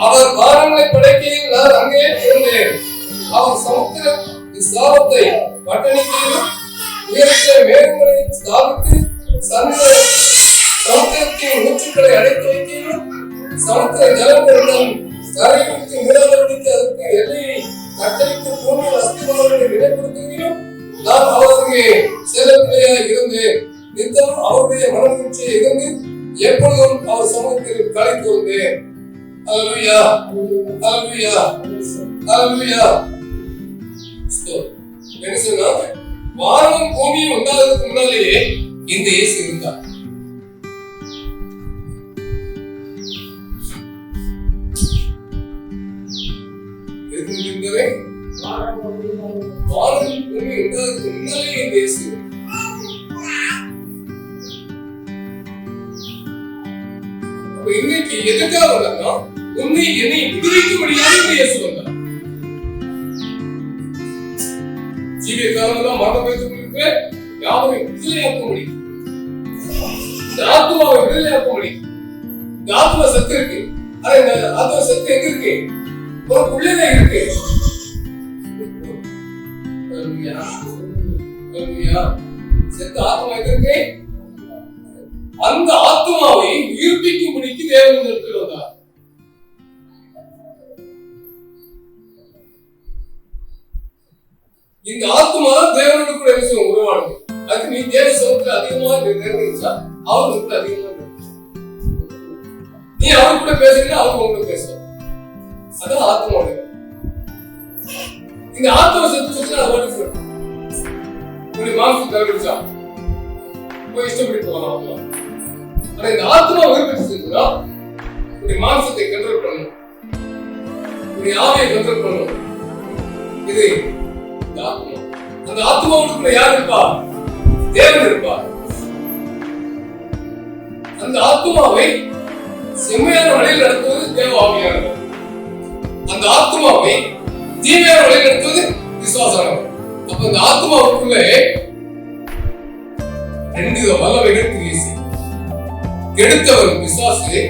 அவர் வானங்களை படைக்கையில் நான் அங்கே இருந்தேன். அவர் சமுத்திர விசாலத்தை பட்டணிக்கையிலும் உயரத்தை மேகங்களை ஸ்தாபித்து சமுத்திரத்தின் ஊற்றுக்களை அடைத்து வைக்கையிலும் சமுத்திர ஜலங்களிடம் கரைகளுக்கு விடாதபடிக்கு அதற்கு எல்லையை கட்டளைக்கு பூமியில் அஸ்திவாரங்களை நிலைப்படுத்துகையிலும் நான் அவருக்கு செல்லப்பிள்ளையாய் இருந்தேன். நித்தமும் அவருடைய மனமூச்சியை இருந்து எப்பொழுதும் அவர் சமூகத்தில் கலைத்து வந்தேன். அல்லேலூயா. அல்லேலூயா. அல்லேலூயா. என்ன சொன்னா, வானம் பூமியும் உண்டாவதற்கு முன்னாலேயே இந்த இயேசு இருந்தார். வானம் பூமி உண்டாவதற்கு முன்னாலேயே இந்த இயேசு. இன்னைக்கு எதுக்காக வந்தாங்கன்னா உன்னை என்னை விடுவிக்கும்படியாக இயேசு வந்தார். ஜீவிய காரணம் மரண பயத்துக்கு யாவரையும் விடுதலையாக்க முடியும். இந்த ஆத்மாவை விடுதலையாக்க முடியும். இந்த ஆத்மா சத்து இருக்கு. ஆனா இந்த ஆத்மா சத்து எங்க இருக்கு? உனக்குள்ளதான் இருக்கு. செத்து ஆத்மா எங்க இருக்கு? அந்த ஆத்மாவை உயிர்ப்பிக்கும்படிக்கு தேவன் இந்த இடத்தில் வந்தார். இந்த ஆத்மா தேவனோடு கூட உருவானது. அதுக்கு நீ தேவ சமூகத்தில் அதிகமா நிர்ணயிச்சா அவருக்கு அதிகமா நீ அவர் கூட பேசுறீங்கன்னா அவங்க கூட பேசுவாங்க. அதான் ஆத்மாவோட. இந்த ஆத்மா செத்து போச்சுன்னா அது ஓடி போயிடும். ஒரு மாசம் தவிர்த்தா போய் இஷ்டப்படி போகலாம். ஆனா இந்த ஆத்மா உயிர்ப்பிச்சுன்னா ஒரு மாம்சத்தை கண்ட்ரோல் பண்ணணும், ஒரு ஆவியை கண்ட்ரோல் பண்ணணும். இது இந்த ஆத்மா. அந்த ஆத்மாவுக்குள்ள யார் இருப்பா? தேவன் இருப்பார். அந்த ஆத்மாவை செம்மையான வழியில் நடத்துவது தேவ ஆவியானவர். அந்த ஆத்மாவை தீமையான வழியில் நடத்துவது விசுவாசமானவர். அப்ப அந்த ஆத்மாவுக்குள்ளே ரெண்டு வல்லமைகள் கிரியை செய்யும். கெடுத்தவர் விசுவாசி,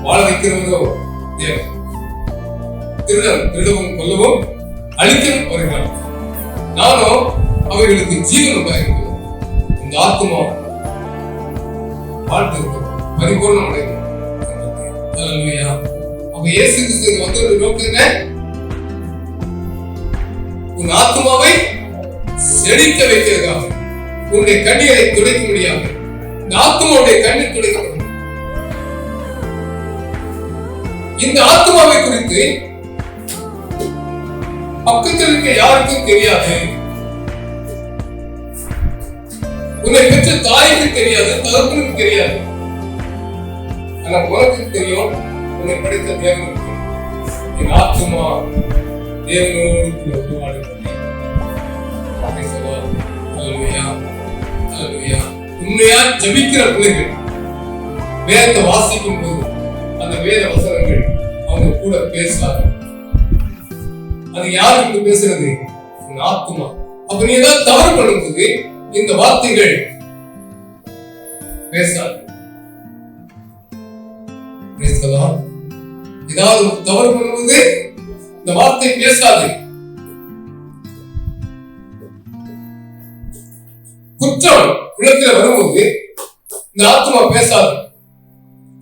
வாழ வைக்கிறவரோ தேவன். திருடவும் கொல்லவும் அழிக்கவும் வருகிறார். நானும் அவைகளுக்கு ஜீவன் உண்டாயிருக்கிறோம். இந்த ஆத்மா வாழ்ந்து பரிபூர்ணம் அடையும். அப்ப இயேசு கிறிஸ்து வந்து நோக்கம் என்ன? உன் ஆத்மாவை செழிக்க வைக்கிறதுக்காக, உன்னுடைய கண்ணீரை துடைக்க முடியாது. இந்த ஆத்மாவுடைய கண்ணீர் துடைக்கப்படும். இந்த ஆத்மாவை குறித்து பக்கத்தில் இருக்க யாருக்கும் தெரியாது. உன்னை பெற்ற தாய்க்கு தெரியாது, தகப்பனுக்கு தெரியாது. ஆனா உனக்கு தெரியும், உன்னை படைத்த தேவனுக்கு. என் ஆத்மா தேவனோடு உண்மையா ஜபிக்கிற பிள்ளைகள் வேதத்தை வாசிக்கும் போது அந்த வேத வசனங்கள் அவங்க கூட பேசாது. அது யாருக்கு பேசுறது? ஆத்மா. அப்ப நீ ஏதாவது தவறு பண்ணும்போது இந்த வார்த்தைகள் பேசாது. ஏதாவது தவறு பண்ணும்போது இந்த வார்த்தை பேசாது. குற்றம் உள்ளத்துல வரும்போது இந்த ஆத்மா பேசாது.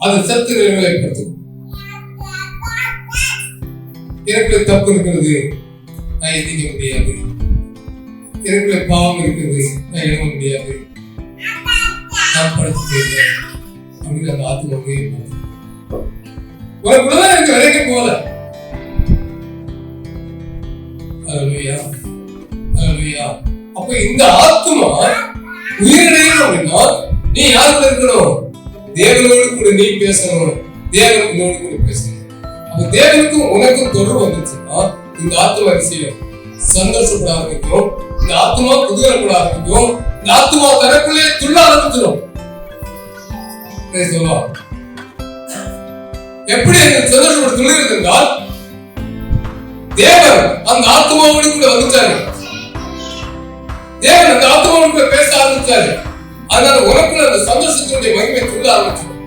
அது சத்து நிலைப்படுத்தும். எனக்கு தப்பு இருக்கிறது, நான் எதிர்க்க முடியாது. எனக்கு பாவம் இருக்கிறது, நான் எழுத முடியாது. நான் படுத்து அப்படின்னு அந்த ஆத்மா உனக்குள்ளதான் எனக்கு விலைக்கு போல. அப்ப இந்த ஆத்மா உயிரிழையும் அப்படின்னா நீ யாருக்குள்ள இருக்கணும்? தேவனோடு கூட நீ பேசணும், தேவனோடு கூட பேசணும். அப்ப தேவனுக்கும் உனக்கும் தொடர்பு வந்துச்சுன்னா இந்த ஆத்மா விஷயம் சந்தோஷப்பட ஆரம்பிக்கும். இந்த ஆத்மா குதூகலப்பட ஆரம்பிக்கும். இந்த ஆத்மா தனக்குள்ளே துள்ள ஆரம்பிச்சிடும். எப்படி சந்தோஷப்பட துள்ளுகிறது என்றால் தேவன் அந்த ஆத்மாவோடு கூட வந்துட்டாரு. தேவன் அந்த ஆத்மாவோடு கூட பேச ஆரம்பிச்சாரு. அதனால உனக்குள்ள அந்த சந்தோஷத்தினுடைய மகிமை துள்ள ஆரம்பிச்சிடும்.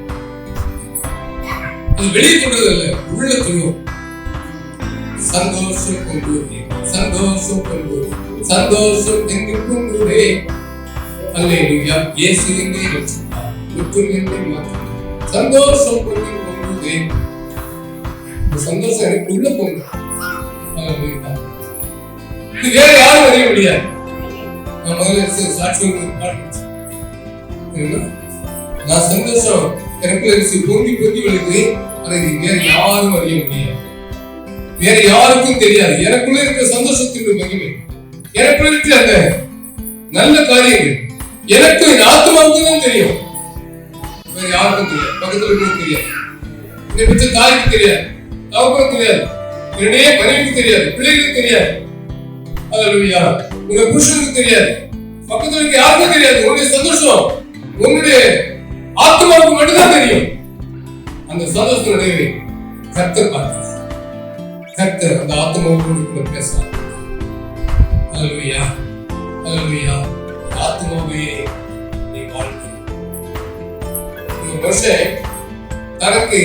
அது வெளியே துள்ளுறது இல்லை, உள்ள துள்ளும். சந்தோஷம் கொண்டு சந்தோஷம் கொண்டு சந்தோஷம் என்று கொண்டு அல்லேலூயா. இயேசு என்னை ரட்சித்தார், முற்றும் என்னை மாற்றினார். சந்தோஷம் கொண்டு சந்தோஷம் எனக்கு உள்ள போங்க. இது வேற யாரும் அறிய முடியாது. நான் முதல்ல சாட்சி நான் சந்தோஷம் எனக்கு பொங்கி பொங்கி விழுது. அதை வேற யாரும் அறிய முடியாது, வேற யாருக்கும் தெரியாது. எனக்குள்ள இருக்கிற சந்தோஷத்தின் மகிமை, எனக்குள்ள இருக்கிற அந்த நல்ல காரியங்கள் எனக்கு இந்த ஆத்மாவுக்கு தான் தெரியும், வேற யாருக்கும் தெரியாது. பக்கத்துல இருக்கிறது தெரியாது, இதை பற்றி தாய்க்கு தெரியாது, தகப்பனுக்கு தெரியாது, என்னுடைய மனைவிக்கு தெரியாது, பிள்ளைகளுக்கு தெரியாது. அல்லேலூயா. உங்க புருஷனுக்கு தெரியாது, பக்கத்துல இருக்க யாருக்கும் தெரியாது. உன்னுடைய சந்தோஷம் உன்னுடைய ஆத்மாவுக்கு மட்டும்தான் தெரியும். அந்த சந்தோஷத்தினுடைய கர்த்தர் பார்த்தார். கர்த்தர் அந்த ஆத்மாவோடு கூட பேசுறார். அல்லேலூயா, அல்லேலூயா. ஆத்மாவே நீ வாழ்க்கை. இந்த மனுஷன் தனக்கு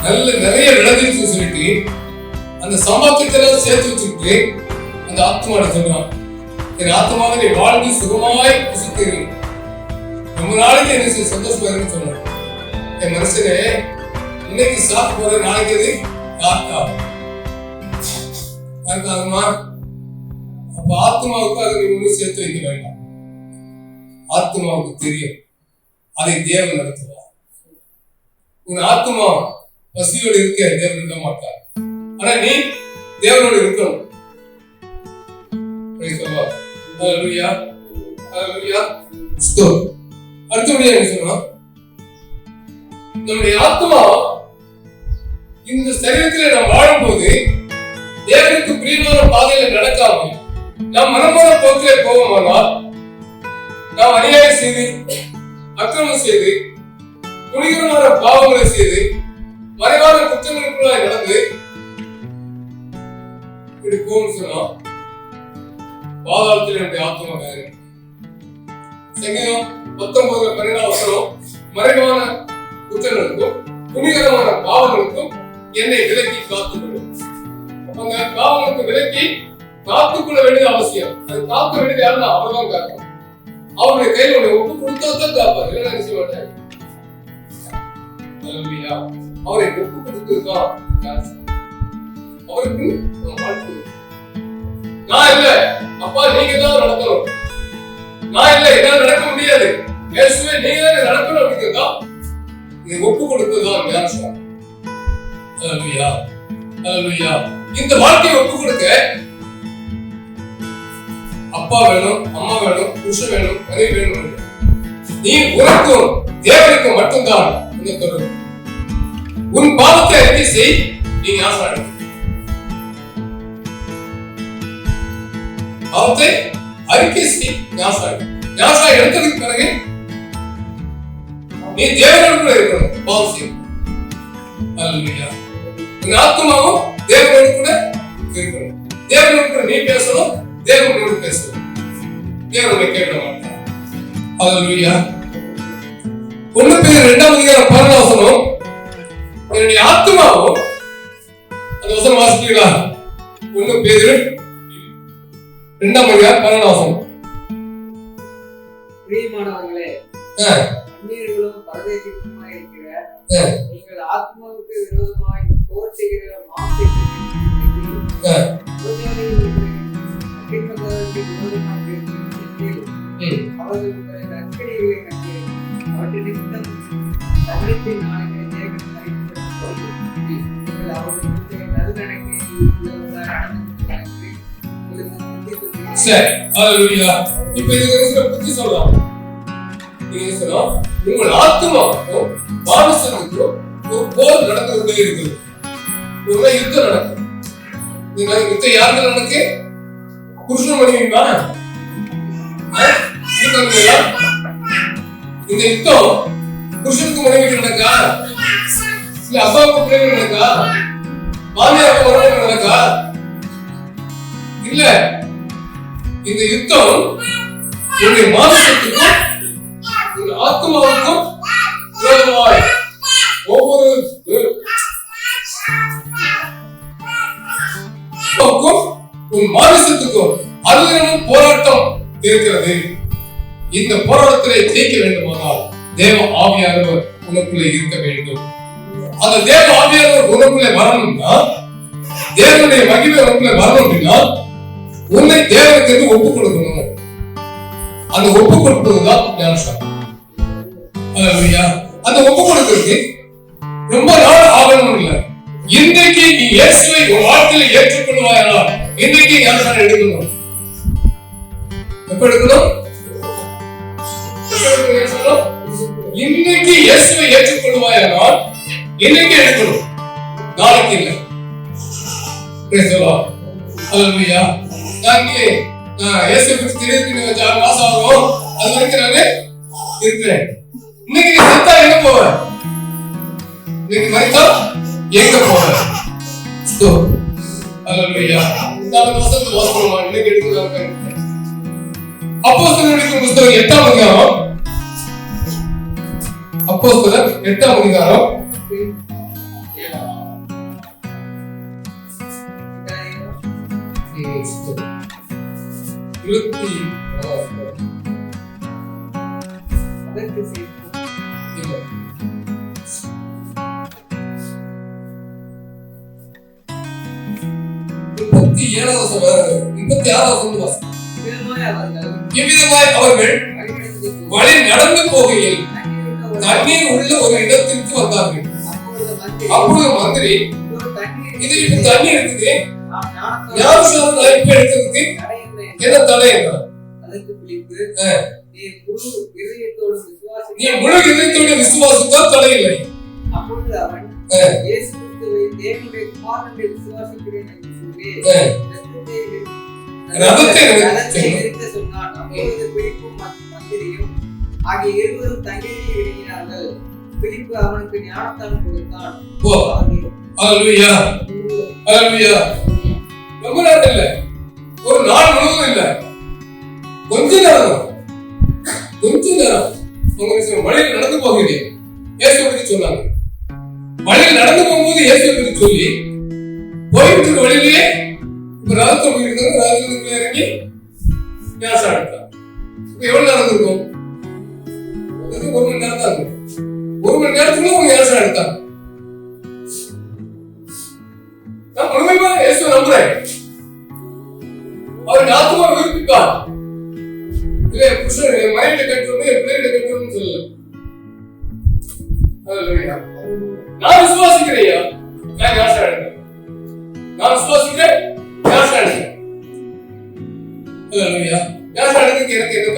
நல்ல நிறைய விளைஞ்சிருச்சு சொல்லிட்டு அந்த சம்பாத்தியத்தை சேர்த்து வச்சுக்கிட்டு அந்த ஆத்மாவோட சொல்றான், என் ஆத்மாவை நீ வாழ்ந்து சுகமாய் புசிக்கிறேன். ரொம்ப நாளைக்கு என்ன சந்தோஷமா இருக்குன்னு சொன்னாங்க. என் மனுஷனே, இன்னைக்கு சாப்பிட்டு போற நாளைக்கு அது யாருக்காகுமா? அப்ப ஆத்மாவுக்கு அதை ஒண்ணு சேர்த்து வைக்க வேண்டாம். ஆத்மாவுக்கு தெரியும், அதை தேவன் நடத்துவார். உன் ஆத்மா பசியோடு இருக்க தேவன் விட மாட்டார். ஆனா நீ தேவனோடு இருக்கணும். அடுத்தபடியா என்ன சொன்னா, நம்முடைய ஆத்மா இந்த சரீரத்தில் நாம் வாழும்போது தேவனுக்கு பிரியமான பாதையில நடக்காம நாம் மனமான போக்கிலே போவோமானால், நாம் அநியாயம் செய்து, அக்கிரமம் செய்து, துணிகரமான பாவங்களை செய்து, மறைவான குற்றங்களுக்குள்ளாய் நடந்து இப்படி போகும் சொன்னா பாதாளத்தில் என்னுடைய ஆத்மா வேறு. சங்கீதம் 19:12 மறைவான குற்றங்களுக்கும் துணிகரமான பாவங்களுக்கும் என்னை விலக்கி காத்துக்கொள்ளும். அவங்க பாவங்களுக்கு விலக்கி காத்துக்கொள்ள வேண்டியது அவசியம். அது காக்க வேண்டியது யாருன்னா அவர்தான் காக்கணும். அவருடைய கையில ஒப்பு கொடுத்தா தான் காப்பார், இல்லைன்னா நினைச்ச மாட்டார். அவரை ஒப்பு கொடுத்ததுதான் அவருக்கு வாழ்க்கை. நான் இல்ல அப்பா, நீங்க தான் நடக்கணும். நான் இல்ல, என்னால நடக்க முடியாது, இயேசுவே நீங்க தான் நடக்கணும் அப்படிங்கிறதா நீ ஒப்பு கொடுத்ததுதான் ஞானம். ஹல்லேலூயா, ஹல்லேலூயா. இந்த வாழ்க்கையை ஒப்பு கொடுக்க அப்பா வேணும், அம்மா வேணும், புருஷன் வேணும், மனைவி வேணும். நீ உனக்கும் தேவனுக்கும் மட்டும்தான் இந்த தொடர்பு. உன் பாவத்தை அறிக்கை செய், நீ ஞானம். பாவத்தை அறிக்கை செய், ஞானம். ஞானம் எடுத்ததுக்கு பிறகு நீ தேவனோடு இருக்கணும். பாவம் செய்யும். ஹல்லேலூயா. உன் ஆத்மாவும் தேவனோடு கூட இருக்கணும். தேவனோடு கூட நீ பேசணும், தேவனோடு பேசணும். தேவனை கேட்க மாட்டார். ஹல்லேலூயா. 1 பேதுரு 2:11 என்னுடைய ஆத்மாவும், அந்த வசனம் வாசிக்கிறீங்களா? 1 பேதுரு 2:11 பிரியமானவர்களே, அந்நியர்களும் பரதேசிகளுமாய் இருக்கிற நீங்கள் ஆத்மாவுக்கு விரோதமாய் போர் செய்கிற அவர்கள் உங்களை நற்கடிகளை கண்டு அவற்றை நிமித்தம் தன்னிப்பின் நாளைகளை நீங்கள் அவர்களுக்கு நல்லடங்கை இப்ப இது பத்தி சொல்லலாம். உங்கள் ஆத்மாவுக்கும் மானசனுக்கும் ஒரு போர் நடந்து கொண்டே இருக்குது. ஒரு யுத்தம் நடக்கும். யுத்தம் யாருக்கு நடக்கு? புருஷன் மனைவிமா? இந்த யுத்தம் புருஷனுக்கு மனைவிக்கு நடக்கா? இல்ல அப்பாவுக்கு பிள்ளைங்க நடக்கா? மாமியாருக்கு மனைவி நடக்கா? இல்ல, இந்த யுத்தம் என்னுடைய மானசத்துக்கும் ஆத்மாவுக்கும் விரோதமாய் ஒவ்வொரு உன் மானசத்துக்கும் அனுதினமும் போராட்டம் இருக்கிறது. இந்த போராட்டத்திலே ஜெயிக்க வேண்டுமானால் தேவ ஆவியானவர் உனக்குள்ளே இருக்க வேண்டும். அந்த தேவ ஆவியானவர் உனக்குள்ளே வரணும்னா, தேவனுடைய மகிமை உனக்குள்ளே வரணும் அப்படின்னா உன்னை தேவனுக்கு ஒப்பு கொடுக்கணும். அந்த ஒப்பு கொடுப்பதுதான் ஞானஸ்நானம். அந்த ஒப்பு கொடுக்கிறது ரொம்ப நாள் ஆகணும் இல்லை. இன்றைக்கு நீ இயேசுவை உன் வாழ்க்கையில் ஏற்றுக்கொள்வாயானால் இன்றைக்கு ஞானஸ்நானம் எடுக்கணும். எப்ப எடுக்கணும்? இன்னைக்கு இயேசுவை ஏற்றுக்கொள்வாயானால் இன்னைக்கு எடுக்கணும், நாளைக்கு இல்லை. ஹல்லேலூயா. நான் இயேசுவை பற்றி தெரியுது 6 மாசம் ஆகும், அது வரைக்கும் நானே இருக்கிறேன். இன்னைக்கு நீ செத்தா எங்க போவ? இன்னைக்கு மரித்தா எங்க போவ? ஹல்லேலூயா. நான் வசனத்தை வாசிக்கணுமா? இன்னைக்கு எடுக்கலாங்க. அப்போஸ்தலர்களுடைய புத்தகம் 8ஆம் அதிகாரம், அப்போஸ்தலர் 8ஆம் அதிகாரம் 8 அதற்கு செய்வோம். இல்லை. 36வது வசனம். இவ்விதமாய் அவர்கள் வழி நடந்து போகையில் தண்ணீர் உள்ள ஒரு இடத்திற்கு வந்தார்கள். அப்பொழுது மந்திரி, இது இப்ப தண்ணி இருக்குது, ஞானஸ்நானம் இப்ப எடுக்கிறதுக்கு என்ன தடை என்றார். அதற்கு பிலிப்பு, நீ முழு இதயத்தோடு விசுவாசித்தால் தடை இல்லை. அப்பொழுது அவன் இயேசு கிறிஸ்துவை தேவனுடைய குமாரன் என்று விசுவாசிக்கிறேன் என்று சொல்லி ரதத்தை நிறுத்த சொன்னான். அப்பொழுது பிலிப்பும் மந்திரியும் ஆகிய இருவரும் தண்ணீரில் இறங்கினார்கள். பிலிப்பு அவனுக்கு ஞானஸ்நானம் கொடுத்தான். அல்லேலூயா, அல்லேலூயா. ரொம்ப நேரம் இல்ல, ஒரு நாள் முழுவதும் இல்ல, கொஞ்ச நேரம் வழியில் நடந்து போகிறேன் இயேசு பற்றி சொன்னாங்க. வழியில் நடந்து போகும்போது இயேசு பற்றி சொல்லி போயிட்டு வழியிலேயே இப்ப ரதத்தை போயிருக்காங்க. ரதத்துக்கு இறங்கி ஞானஸ்நானம் எடுத்தாங்க. இப்ப எவ்வளவு நேரம் இருக்கும்? 1 மணி நேரம் தான் இருக்கும். 1 மணி நேரத்துக்குள்ள அவங்க ஞானஸ்நானம் எடுத்தாங்க. நான் முழுமையா இயேசு நம்புறேன். அவர் ஆத்மா விரும்பிப்பார். இல்ல புருஷன் என் மனைவிட்ட கேட்கணும், என் பிள்ளைகிட்ட கேட்கணும்னு சொல்லல. நான் விசுவாசிக்கிறேன். நான் ஞானஸ்நானம் எடுக்கிறேன். நான் விசுவாசிக்கிறேன், ஞானஸ்நானம் எடுக்கிறேன். ஞானஸ்நானம் எடுக்கிறதுக்கு எனக்கு என்ன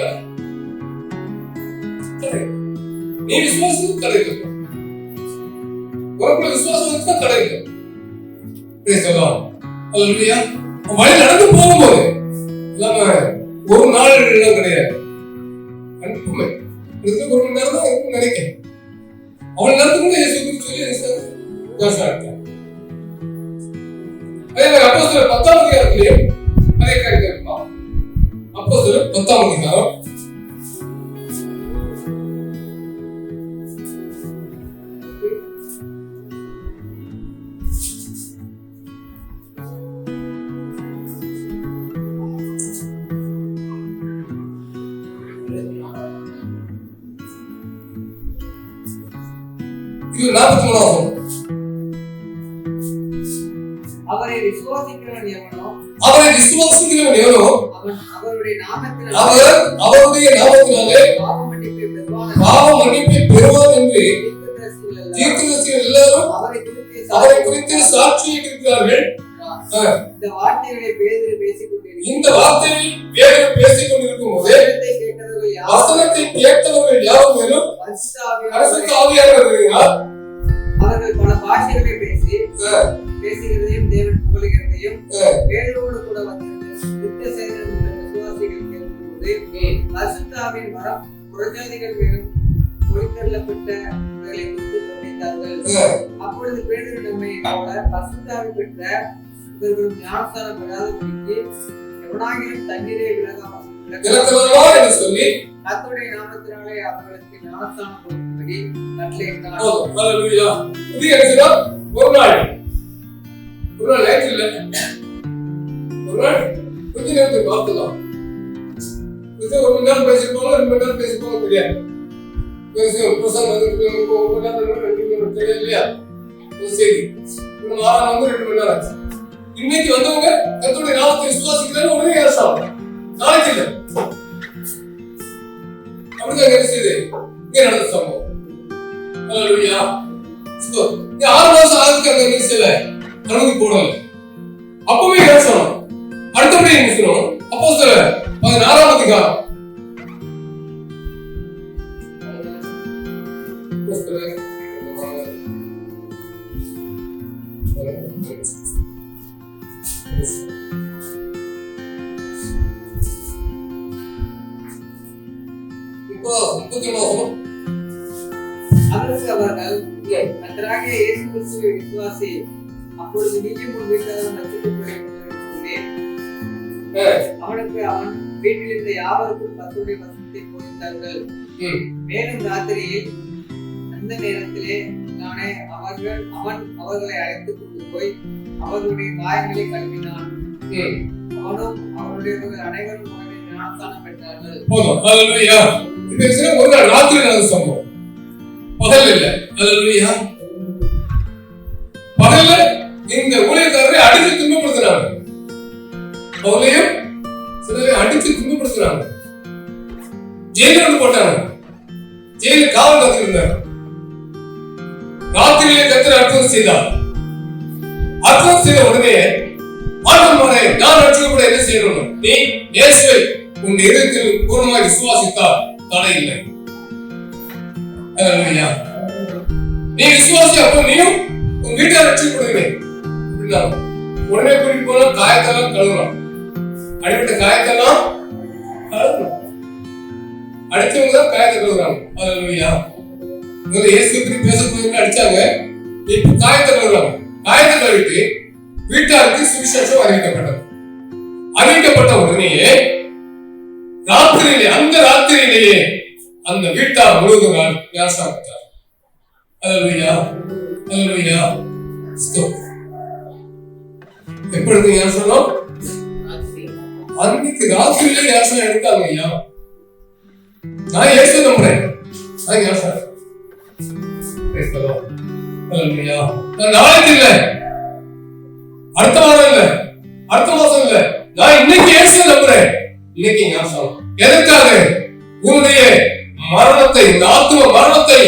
தடை? நீ விசுவாசத்துக்கு தடை இல்லை. உனக்குள்ள விசுவாசத்துக்கு தான் தடை இல்லை. வழி நடந்து போகும்போது இல்லாம ஒரு நாள் எல்லாம் கிடையாது. அனுப்புமை 1 மணி நேரம் தான் இருக்குன்னு நினைக்கிறேன். அவன் நேரத்துக்குள்ள இயேசு சொல்லி அதே மாதிரி அப்போஸ்தலர் 10ஆம் அதிகாரத்திலே அதே காரியத்தை இருப்பான். அப்போஸ்தலர் 10ஆம் அதிகாரம் இது 43 அவரை விசுவாசிக்கிறவன் எவனோ அவன் அவருடைய நாமத்தினாலே பாவ மன்னிப்பை பெறுவான் என்று தீர்க்கதரிசிகள் எல்லாரும் அவரை குறித்து சாட்சியிட்டிருக்கிறார்கள். இந்த வார்த்தைகளை பேதுரு இந்த வார்த்தையை பேதுரு பேசிக் கொண்டிருக்கும் போது வசனத்தை கேட்டவர்கள் யாரும் மேலும் பரிசுத்த ஆவியானவர் வருகிறார். அவர்கள் பல பாஷைகளை பேசுகிறதையும் தேவன் புகழுகிறதையும் பேதுருவோடு கூட வந்திருந்த விசுவாசிகள் கேட்கும்போது பரிசுத்த ஆவியின் வரம் புறஜாதிகள் மேலும் ஒளித்தள்ளப்பட்டவர்களை குறித்து கவனித்தார்கள். அப்பொழுது பேதுரு நம்மை போல பரிசுத்த ஆவி பெற்ற இவர்களும் ஞானஸ்நானம் பெறாதபடிக்கு எவனாகிலும் தண்ணீரை விலகாமல் சொல்லி கர்த்தருடைய நாமத்தினாலே அவர்களுக்கு ஞானஸ்நானம் கொடுக்கும்படி கட்டளையிட்டார். ஒரு நாள் லைட் இல்ல, ஒரு நாள் கொஞ்ச நேரத்துக்கு பார்த்துக்கலாம். 1 மணி நேரம் பேசிருப்பாங்க, 2 மணி நேரம் பேசிருப்பாங்க தெரியாது. தெரியாது இல்லையா? சரி, 2 மணி நேரம் ஆச்சு. இன்னைக்கு வந்தவங்க கர்த்தருடைய நாமத்தை விசுவாசிக்கிறாங்க, உடனே ஏசாங்க. நாளைக்கு இல்ல, அப்படிதான் நினைச்சது இங்க நடந்த சம்பவம். அல்லேலூயா. 6 மாசம் ஆகுது அந்த நினைச்சல அனுமதி போடல. அப்பவே ஏசணும். அடுத்தபடி என்ன சொல்லணும்? அப்போஸ்தலர் 16ஆம் அதிகாரம் அதற்கு அவர்கள் கர்த்தராகிய இயேசு கிறிஸ்துவை விசுவாசி, அப்பொழுது நீயும் உன் வீட்டாரும் ரட்சிக்கப்படுவீர்கள். அவனுக்கு அவன் வீட்டில் இருந்த யாவருக்கும் கர்த்தருடைய வசனத்தை போதித்தார்கள். மேலும் ராத்திரியில் அந்த நேரத்திலே நானே அவன் அவர்களை அழைத்துக் கொண்டு போய் அவர்களுடைய காயங்களை கழுவினான். அவனும் அவருடைய அனைவரும் ஞானஸ்நானம் பெற்றார்கள். இப்ப ஒரு நாள் ராத்திரி நடந்த சம்பவம், பகல் இல்ல. அல்லேலூயா. பகல்ல இந்த ஊழியக்காரரை அடித்து துன்பப்படுத்துறாங்க. பகலையும் சிலரை அடித்து துன்பப்படுத்துறாங்க. ஜெயிலில் போட்டாங்க. ஜெயிலில் காவல் காத்திருந்தாங்க. ராத்திரியிலே கர்த்தர் அற்புதம் செய்தார். அற்புதம் செய்த உடனே ஆண்டவரே, நான் ரட்சிக்கப்பட என்ன செய்யணும்? நீ இயேசுவை உன் இதயத்தில் பூர்ணமாய் விசுவாசித்தால் தடை இல்லை. அல்லேலூயா. நீ விசுவாசி, அப்ப நீயும் உன் வீட்டை ரட்சிக்கப்படுவீங்க. உடனே கூட்டிட்டு போனா காயத்தெல்லாம் கழுவுறான். அடிப்பட்ட காயத்தெல்லாம் கழுவுறான். அடிச்சவங்க தான் காயத்தை கழுவுறாங்க. அல்லேலூயா. முதல்ல இயேசு பத்தி பேசப்படுறதுக்கு அடிச்சாங்க, இப்ப காயத்தை கழுவுறாங்க. காயத்தை கழுவிட்டு வீட்டாருக்கு சுவிசேஷம் அறிவிக்கப்பட்டது. அறிவிக்கப்பட்ட உடனேயே அந்த ராத்திரியிலேயே அந்த வீட்டார் முழுவதும் ஞானஸ்நானம் பெற்றார். அல்லேலூயா. அல்லேலூயா. எப்பொழுது ஞானஸ்நானம்? அன்னைக்கு ராத்திரியிலே ஞானஸ்நானம் எடுத்தாங்க. ஐயா, நான் இயேசு நம்புறேன். நான் ஞானஸ்நானம். அல்லேலூயா. நான் நாளைக்கு இல்ல, அடுத்த வாரம் இல்ல, அடுத்த மாசம் இல்ல, நான் இன்னைக்கு இயேசு நம்புறேன். இன்னைக்கு ஞானஸ்நானம். எதற்காக? உன்னுடைய மரணத்தை, இந்த ஆத்தும மரணத்தை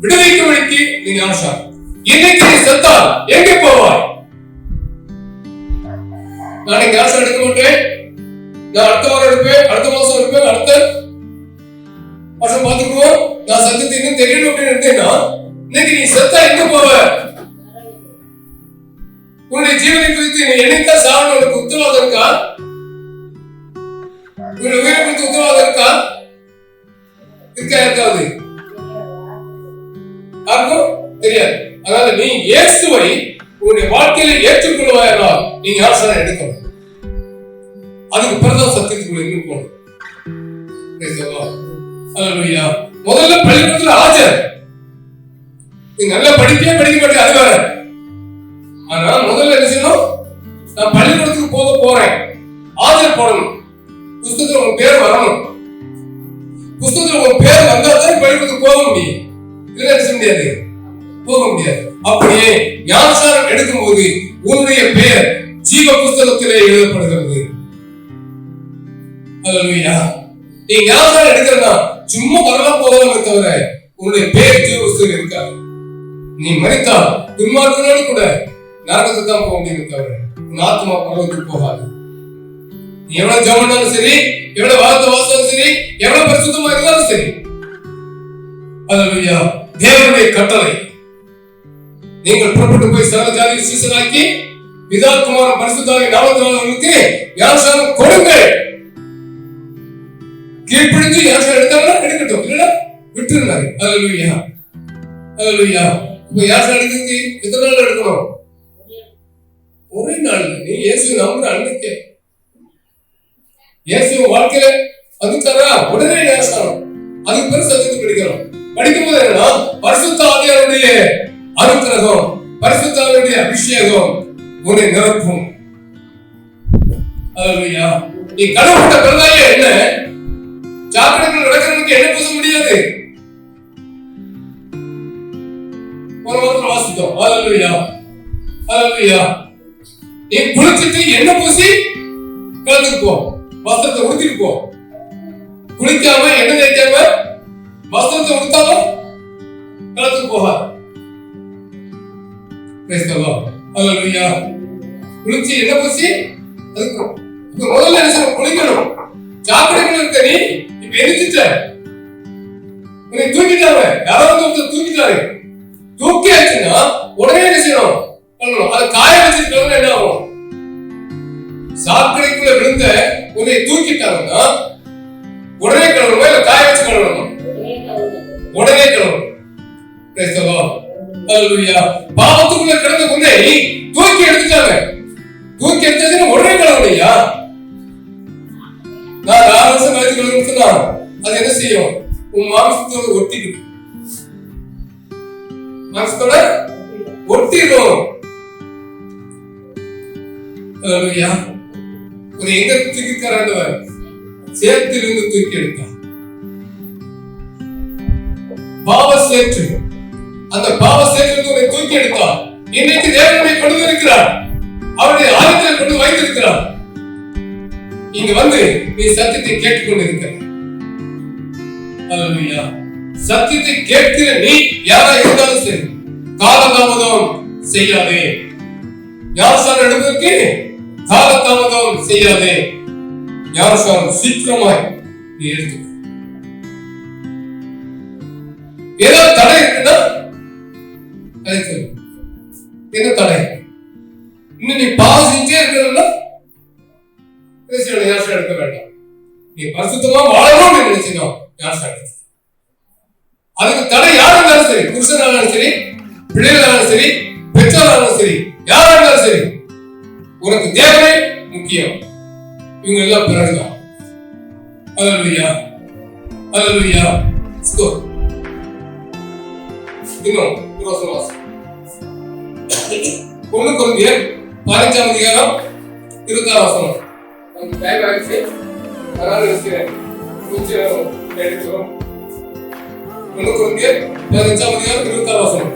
விடுவிக்கும்படிக்கு நீ ஞானஸ்நானம். இன்னைக்கு நீ செத்தால் எங்கே போவாய்? நாளைக்கு ஞானஸ்நானம் எடுக்க மாட்டேன், நான் அடுத்த வாரம் எடுப்பேன், அடுத்த மாசம் எடுப்பேன், அடுத்த வருஷம் பார்த்துக்குவோம், நான் சத்தத்தை இன்னும் தெரியணும் அப்படின்னு இருந்தேன்னா இன்னைக்கு நீ செத்தா எங்க போவ? உன்னுடைய ஜீவனை குறித்து நீ என்னைக்கா சாவணும் உனக்கு உத்தரவாதம் இருக்கா? உன்னுடைய உயிரை குறித்து உத்தரவாதம் இருக்கா? இருக்கா? இருக்காது. யாருக்கும் தெரியாது. அதனால நீ இயேசுவை உன்னுடைய வாழ்க்கையில ஏற்றுக்கொள்வாயானால் நீ ஞானஸ்நானம் எடுக்கணும். அதுக்கு பிறகு சத்தியத்துக்குள்ள இன்னும் போகணும். அல்லேலூயா. முதல்ல பள்ளிக்கூடத்துல ஆஜர். நீ நல்லா படிக்க மாட்டேன், அது வேற. ஆனா முதல்ல என்ன செய்யணும்? நான் பள்ளிக்கூடத்துக்கு போறேன், ஆஜர் போடணும். புஸ்தகத்துல உங்க பேர் வரணும். புஸ்தகத்துல உங்க பேர் வந்தா தான் பள்ளிக்கூடத்துக்கு போக முடியும். இல்ல என்ன செய்ய முடியாது, போக முடியாது. அப்படியே ஞானஸ்நானம் எடுக்கும் போது உன்னுடைய பெயர் ஜீவ புஸ்தகத்திலே எழுதப்படுகிறது. அல்லேலூயா. நீ ஞானஸ்நானம் எடுக்கிறதா சும்மா வரலாம் போகலாமே தவிர உன்னுடைய பேர் ஜீவ புஸ்தகம் இருக்காது. நீ மரித்தால் துன்மார்க்கனோடு கூட நரகத்துக்கு தான் போக முடியும் தவிர உன் ஆத்மா பரலோகத்துக்கு போகாது. நீ எவ்வளவு ஜெபம் பண்ணாலும் சரி, எவ்வளவு வார்த்தை வாசித்தாலும் சரி, எவ்வளவு பரிசுத்தமா இருந்தாலும் சரி. அல்லேலூயா. தேவனுடைய கட்டளை, நீங்கள் புறப்பட்டு போய் சகல ஜாதியை சீசராக்கி பிதா குமாரன் பரிசுத்த ஆவியின் நாமத்தினாலே அவர்களுக்கு ஞானஸ்நானம் கொடுங்கள். கீழ்ப்படிந்து ஞானஸ்நானம் எடுத்தாங்கன்னா எடுக்கட்டும், இல்லைன்னா விட்டுருந்தாரு. அல்லேலூயா. அல்லேலூயா. இப்ப ஞானஸ்நானம் எடுக்கிறதுக்கு எத்தனை நாள் எடுக்கணும்? ஒரே நாள். நீ இயேசு நம்புற அன்னைக்கு இயேசு வாழ்க்கையில வந்துட்டாரா உடனே ஞானஸ்நானம். அதுக்கு பிறகு சத்தியத்தை படிக்கிறோம். படிக்கும்போது என்னன்னா பரிசுத்த ஆவியாருடைய அனுக்கிரகம், பரிசுத்த ஆவியாருடைய அபிஷேகம் உன்னை நிரப்பும். அல்லேலூயா. நீ கடவுள்கிட்ட பிறந்தாயே என்ன ஜாக்கிரதைகள் நடக்கிறதுக்கு என்ன பேச முடியாது. ஒரு வாரத்தில் வாசித்தோம். அல்லேலூயா. அல்லேலூயா. நீ குளிச்சுட்டு என்ன பூசி கலந்துட்டு போ, வஸ்திரத்தை உடுத்திட்டு போ. குளிக்காம எண்ணெய் தேய்க்காம வஸ்திரத்தை உடுத்தாம கலந்துட்டு போகாது. அல்லேலூயா. குளிச்சு என்ன பூசி அதுக்கு முதல்ல என்ன செய்யணும்? குளிக்கணும். ஜாக்கிரதைகள் இருக்க. நீ இப்ப எரிச்சிட்ட, உன்னை தூக்கிட்டாங்க, யாராவது தூக்கிட்டாரு. தூக்கியாச்சுன்னா உடனே என்ன செய்யணும்? அதை காய வச்சிருக்கவங்க என்ன ஆகும்? சாக்கடைக்குள்ள விழுந்த உன்னை தூக்கிட்டாங்கன்னா உடனே கழுவணுமா இல்ல காய வச்சு கழுவணுமா? உடனே கழுவணும். அல்லேலூயா. பாவத்துக்குள்ள கிடந்த உன்னை தூக்கி எடுத்துட்டாங்க. தூக்கி எடுத்தாச்சுன்னா உடனே கழுவணும்யா. நான் 6 வருஷம் கழிச்சு கழுவுனா அது என்ன செய்யும்? உன் மாம்சத்தோட ஒட்டிக்கிட்டு, மாம்சத்தோட ஒட்டிடும். அல்லேலூயா. உன்னை எங்க தூக்கிக்கிறாண்டவர்? சேத்திலிருந்து தூக்கி எடுத்தான். பாவ சேற்று, அந்த பாவ சேற்றிலிருந்து உன்னை தூக்கி எடுத்தார். இன்னைக்கு தேவனுடைய கொண்டு இருக்கிறார், அவருடைய ஆலயத்தில் கொண்டு வைத்திருக்கிறார். இங்க வந்து நீ சத்தியத்தை கேட்டுக்கொண்டு இருக்கிற, அல்லேலூயா, சத்தியத்தை கேட்கிற நீ யாரா இருந்தாலும் சரி, காலதாமதம் செய்யாதே. ஞானஸ்நானம் எடுப்பதற்கு காலதாமதம் செய்யாதே. ஞானஸ்நானம் சீக்கிரமாய் நீ எடுத்து. ஏதாவது தடை இருக்குன்னா என்ன தடை? இன்னும் நீ பாவம் செஞ்சே இருக்கிறதுனா ஞானஸ்நானம் எடுக்க வேண்டாம். நீ பரிசுத்தமா வாழணும்னு நினைச்சீங்க ஞானஸ்நானம். அதுக்கு தடை யாரா இருந்தாலும் சரி, புருஷனாலும் சரி, பிள்ளைகளாலும் சரி, பெற்றோராலும் சரி, யாரா இருந்தாலும் சரி, உனக்கு தேவனே முக்கியம். இவங்க எல்லாம் பிறகுதான். அல்லேலூயா, அல்லேலூயா. இன்னும் 1 கொரிந்தியர் 15ஆம் அதிகாரம் 26ஆம் வசனம். நமக்கு டைம் ஆயிடுச்சு, அதனால நினைக்கிறேன் கொஞ்சம் எடுக்கிறோம். 1 கொரிந்தியர் 15ஆம் அதிகாரம் 26ஆம் வசனம்.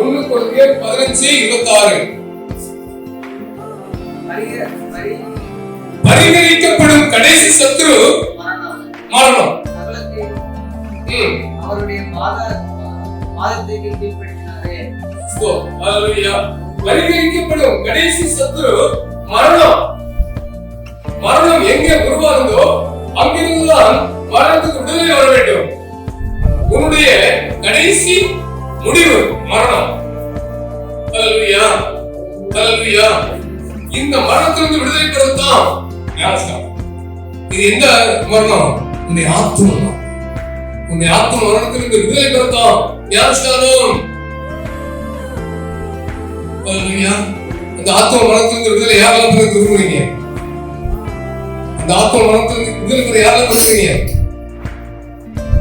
1 கொரிந்தியர் 15:26. பரிகரிக்கப்படும் கடைசி சத்துரு மரணம். அவருடைய பாதத்துக்கு கீழ்ப்படினாரே. அல்லேலூயா. பரிகரிக்கப்படும் கடைசி சத்துரு மரணம். மரணம் எங்கே உருவானதோ அங்கிருந்துதான் மரணத்துக்கு விடுதலை வர வேண்டும். உன்னுடைய கடைசி முடிவு மரணம். அல்லேலூயா, அல்லேலூயா. இந்த மரணத்திலிருந்து விடுதலை பெறத்தான் ஞானஸ்நானம். இது எந்த மரணம்? உன்னுடைய ஆத்ம மரணம். உன்னுடைய ஆத்ம மரணத்திலிருந்து விடுதலை பெறத்தான் ஞானஸ்நானம். அல்லேலூயா. அந்த ஆத்ம மரணத்திலிருந்து விடுதலை யாரெல்லாம் பெற விரும்புறீங்க? அந்த ஆத்ம மரணத்திலிருந்து விடுதலை பெற யாரெல்லாம் விரும்புறீங்க?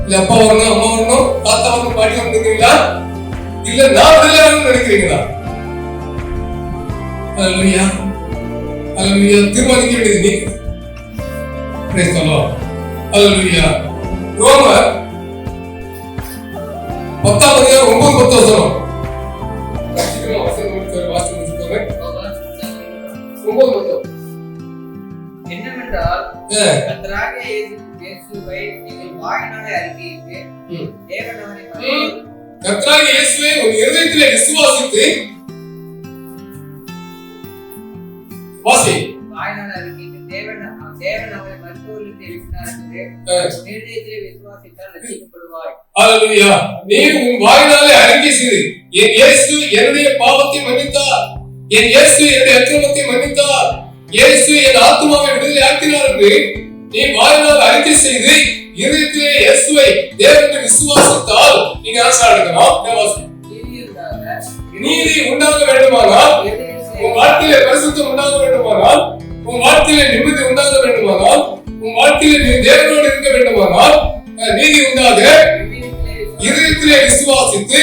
இல்ல அப்பா வரணும், அம்மா வரணும், தாத்தா வரணும், பாட்டி வரணும் நினைக்கிறீங்களா? இல்ல நான் விடுதலை ஆகணும்னு நினைக்கிறீங்களா? அல்லேலூயா, அல்லேலூயா. தீர்மானிக்க வேண்டியது நீ. Praise the Lord. அல்லேலூயா. ரோமர் 10ஆம் அதிகாரம் 9-10 வசனம். சீக்கிரமா வசனம் வாசிச்சு முடிச்சுக்கோங்க. 9-10. என்னவென்றால் கர்த்தராகிய இயேசுவை நீங்கள் வாயினாலே அறிக்கையிட்டு தேவன் அவரை கர்த்தராகிய இயேசுவை உன் இருதயத்திலே விசுவாசித்து வாசி. வாயினாலே அறிக்கையிட்டு தேவன் அவரை மருத்துவர்களுக்கு எழுப்பினார் என்று இருதயத்திலே விசுவாசித்தால் ரட்சிக்கப்படுவாய். அல்லேலூயா. நீ உன் வாயினாலே அறிக்கை செய், என் இயேசு என்னுடைய பாவத்தை மன்னித்தார், என் இயேசு என்னுடைய அக்கிரமத்தை மன்னித்தார், இயேசு என் ஆத்துமாவை விடுதலை ஆக்கினார் என்று நீ வாயினால் அறிக்கை செய்து இருதயத்திலே இயேசுவை தேவனுக்கு விசுவாசித்தால் நீங்க ஞானஸ்நானம் எடுக்கணும். நீதி உண்டாக வேண்டுமானால், உன் வாழ்க்கையிலே பரிசுத்தம் உண்டாக வேண்டுமானால், உன் வாழ்க்கையிலே நிம்மதி உண்டாக வேண்டுமானால், உன் வாழ்க்கையிலே நீ தேவனோடு இருக்க வேண்டுமானால், நீதி உண்டாக இருதயத்திலே விசுவாசித்து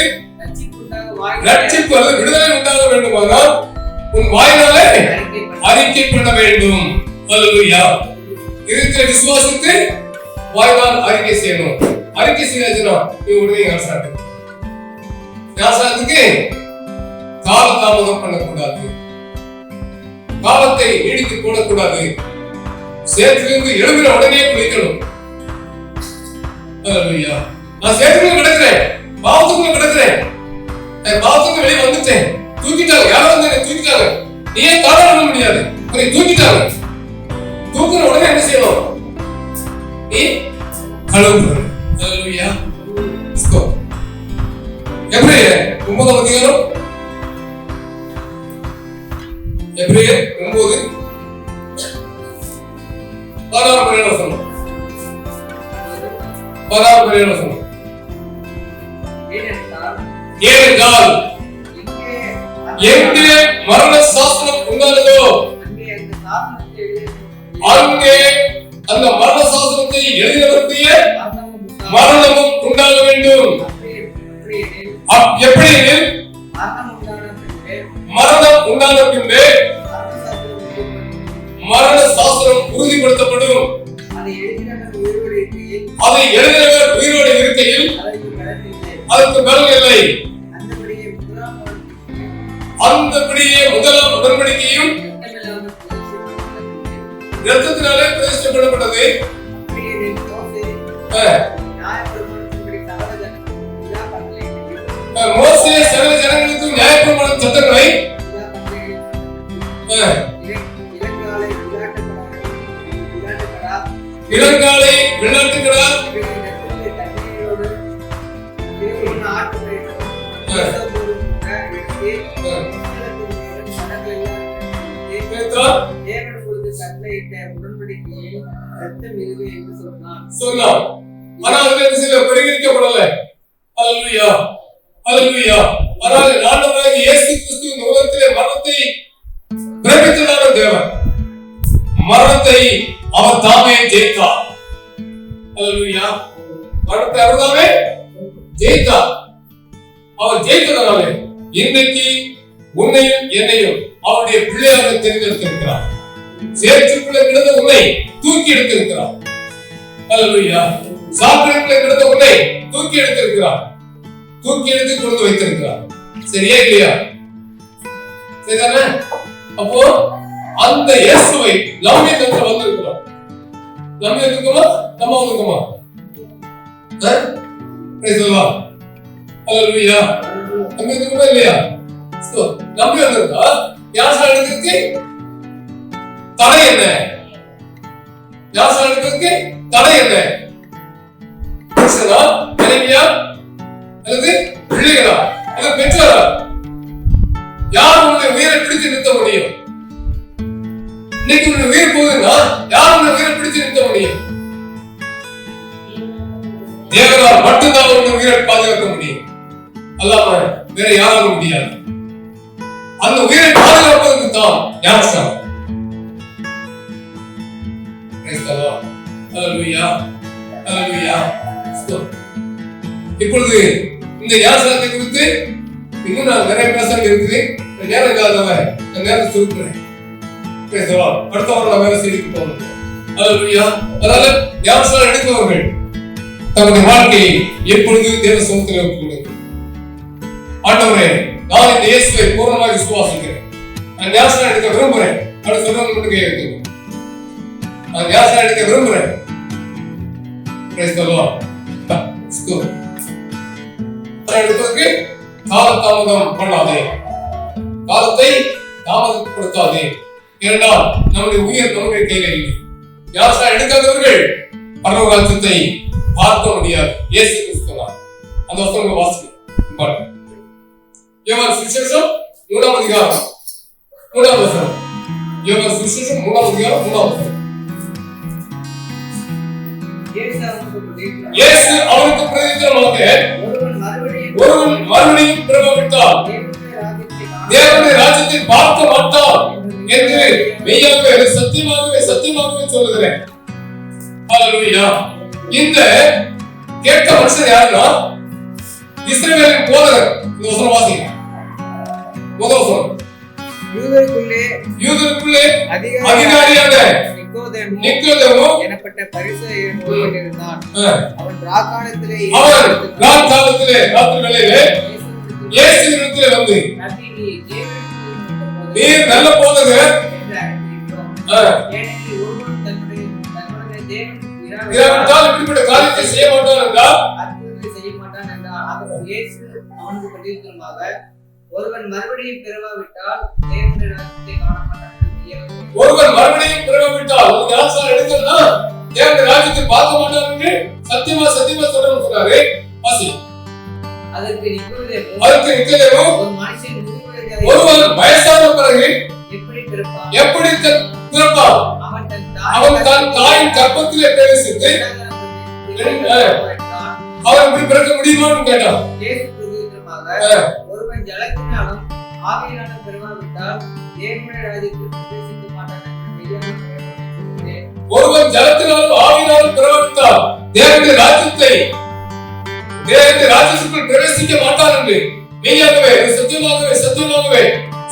ரட்சிப்பு விடுதலை உண்டாக வேண்டுமானால் உன் வாயினாலே அறிக்கை பண்ண வேண்டும். அல்லேலூயா. இருதயத்திலே விசுவாசித்து வாயினால் அறிக்கை செய்யணும். அறிக்கை செய்யாச்சுன்னா நீ உடனே ஞானஸ்நானம். ஞானஸ்நானத்துக்கு காலதாமதம் பண்ணக்கூடாது, காலத்தை நீடித்து போடக்கூடாது. சேற்றிலிருந்து எழுகிற உடனே குளிக்கணும். அல்லேலூயா. நான் சேற்றில கிடக்கிறேன், பாவத்துக்குள்ள கிடக்கிறேன், பாவத்துக்கு வெளியே வந்துட்டேன், தூக்கிட்டாங்க, யாரும் வந்து என்னை தூக்கிட்டாங்க, நீ ஏன் காரணம் பண்ண முடியாது, உன்னை தூக்கிட்டாங்க. தூக்குற உடனே என்ன செய்யணும்? நீ கழுவுறணும். அல்லேலூயா. எபிரேயர் 9ஆம் அதிகாரம், எபிரேயர் 9:16 வசனம். 16 வசனம். ஏனென்றால் எங்கே மரண சாசனம் உண்டானதோ அங்கே அந்த மரண சாசனத்தை எழுதினவருக்கே மரணமும் உண்டாக வேண்டும். எப்படி மரணம் உண்டான பின்பே மரண சாசனம் உறுதிப்படுத்தப்படும். அதை எழுதினவர் உயிரோடு இருக்கையில் அதற்கு பலன் இல்லை. அந்தபடியே முதலாம் உடன்படிக்கையும் இரத்தத்தினாலே பிரதிஷ்டைப்படப்பட்டது. மோசே சகல ஜனங்களுக்கு நியாயப்பிரமாண சட்டங்களை இளங்காலை வெள்ளாட்டுக்கடா சொன்னார். ஆனால் அதில் சில பரிகரிக்கப்படல. அல்லேலூயா, அல்லேலூயா. ஆனால் ஆண்டவராகிய இயேசு கிறிஸ்து இந்த உலகத்திலே மரணத்தை பிறப்பித்ததான தேவன், மரணத்தை அவர் தாமே ஜெயித்தார். அல்லேலூயா. மரணத்தை அவர் தாமே ஜெயித்தார். அவர் ஜெயித்ததனாலே இன்றைக்கு உன்னையும் என்னையும் அவருடைய பிள்ளையாக தெரிந்தெடுத்திருக்கிறார். சேற்றுக்குள்ளே கிடந்த உன்னை தூக்கி எடுத்திருக்கிறார். அல்லேலூயா. சாப்பிடுக்குள்ளே கிடந்த உன்னை தூக்கி எடுத்திருக்கிறார். தூக்கி எடுத்து கொண்டு வைத்திருக்கிறார். சரியா இல்லையா? சரிதானே? அப்போ அந்த இயேசுவை நம்மை தந்து வந்திருக்கிறோம். நம்ம இருக்கோமா? நம்ம வந்திருக்கோமா? அல்லேலூயா. நம்ம இருக்கோமா இல்லையா? நம்ம வந்திருக்கா யாசா எடுக்கிறதுக்கு தடை என்ன? யாசா எடுக்கிறதுக்கு தடை என்ன? புருஷனா, மனைவியா, அல்லது பிள்ளைகளா, அல்லது பெற்றோரா? யார் உன்னுடைய உயிரை பிடித்து நிறுத்த முடியும்? இன்னைக்கு உன்னுடைய உயிர் போகுதுன்னா யார் உன்னுடைய உயிரை பிடித்து நிறுத்த முடியும்? தேவனால் மட்டும்தான் உன்னுடைய உயிரை பாதுகாக்க முடியும். அல்லாம வேற யாராலும் முடியாது. அந்த உயிரை பாதுகாப்பதற்கு தான் ஞானஸ்நானம். அல்லேலூயா, அல்லேலூயா. இப்பொழுது இந்த ஞானஸ்நானத்தை குறித்து இன்னும் நான் நிறைய பேச இருக்குது. நேரம் இல்லாதவன் நான் நேரத்தை சுருக்கிறேன். அடுத்த வாரம் நான் வேற செய்திக்கு போகணும். அல்லேலூயா. அதனால ஞானஸ்நானம் எடுப்பவர்கள் தங்களுடைய வாழ்க்கையை எப்பொழுது தேவ சமூகத்தில் வைத்துள்ளது. ஆண்டவரே, நான் இந்த இயேசுவை பூர்ணமாக விசுவாசிக்கிறேன். நான் ஞானஸ்நானம் எடுக்க விரும்புகிறேன். அப்படி சொல்றவங்க மட்டும் கேட்குது. நான் ஞானஸ்நானம் எடுக்க விரும்புகிறேன். எடுப்பதற்கு காலதாமதம் பண்ணாதே, காலத்தை தாமதப்படுத்தாதே. ஏனென்றால் நம்முடைய உயிர் நம்முடைய கையில இல்லை. ஞானஸ்நானம் எடுக்காதவர்கள் பரலோக ராஜ்யத்தை பார்க்க முடியாது. இயேசு கிறிஸ்து அந்த வசனங்களை வாசிக்க. யோவான் சுவிசேஷம் 3ஆம் அதிகாரம் 3ஆம் வசனம். யோவான் சுவிசேஷம் 3ஆம் அதிகாரம் 3ஆம் வசனம். இயேசு அவருக்கு பிரதித்திரமாக, ஒருவன் மறுபடியும் பிறவாவிட்டால் தேவனுடைய ராஜ்யத்தை பார்க்க மாட்டான் என்று மெய்யாகவே சத்தியமாகவே சத்தியமாகவே சொல்லுகிறேன். அல்லேலூயா. இந்த கேட்ட மனுஷன் யாருன்னா இஸ்ரவேலின் போதகர். இந்த வசனம் வாசிங்க. முதல் வசனம். யூதருக்குள்ளே அதிகாரியாக நிக்கோதேமு எனப்பட்ட பரிசேயன் ஒருவன் இருந்தான். அவன் ராக்காலத்திலே ராத்திரி வேளையிலே இயேசுவினிடத்திலே வந்து, நீர் நல்ல போதகர், இப்படிப்பட்ட காரியத்தை செய்ய மாட்டான் என்றால் அவனுக்கு பதிலுமாக, ஒருவன் மறுபடியும் பிறவாவிட்டால் தேவனுடைய ராஜ்யத்தை காண மாட்டான். ஒருவன் மறுபடியும் பிறவாவிட்டால் ஞானஸ்நானம் எடுக்கலன்னா தேவனுடைய ராஜ்யத்தை பார்க்க மாட்டான் என்று சத்தியமா சத்தியமா சொல்றேன்னு சொன்னாரு. வாசி. அதற்கு நிக்கோதேமு, ஒருவன் வயசான பிறகு எப்படி பிறப்பான்? அவன் தன் தாயின் கர்ப்பத்திலே பிரவேசித்து அவன் இப்படி பிறக்க முடியுமான்னு கேட்டான். ஒருவன் ஜலத்தினாலும் ஆவியினாலும் பிறவாவிட்டால் தேவனுடைய ராஜ்யத்தில் பிரவேசிக்க மாட்டான். ஒருவன் ஜலத்தினாலும் ஆவியினாலும் பிறவாவிட்டால் தேவனுடைய ராஜ்யத்துக்குள் பிரவேசிக்க மாட்டான் என்று மெய்யாகவே சத்தியமாகவே சத்தியமாகவே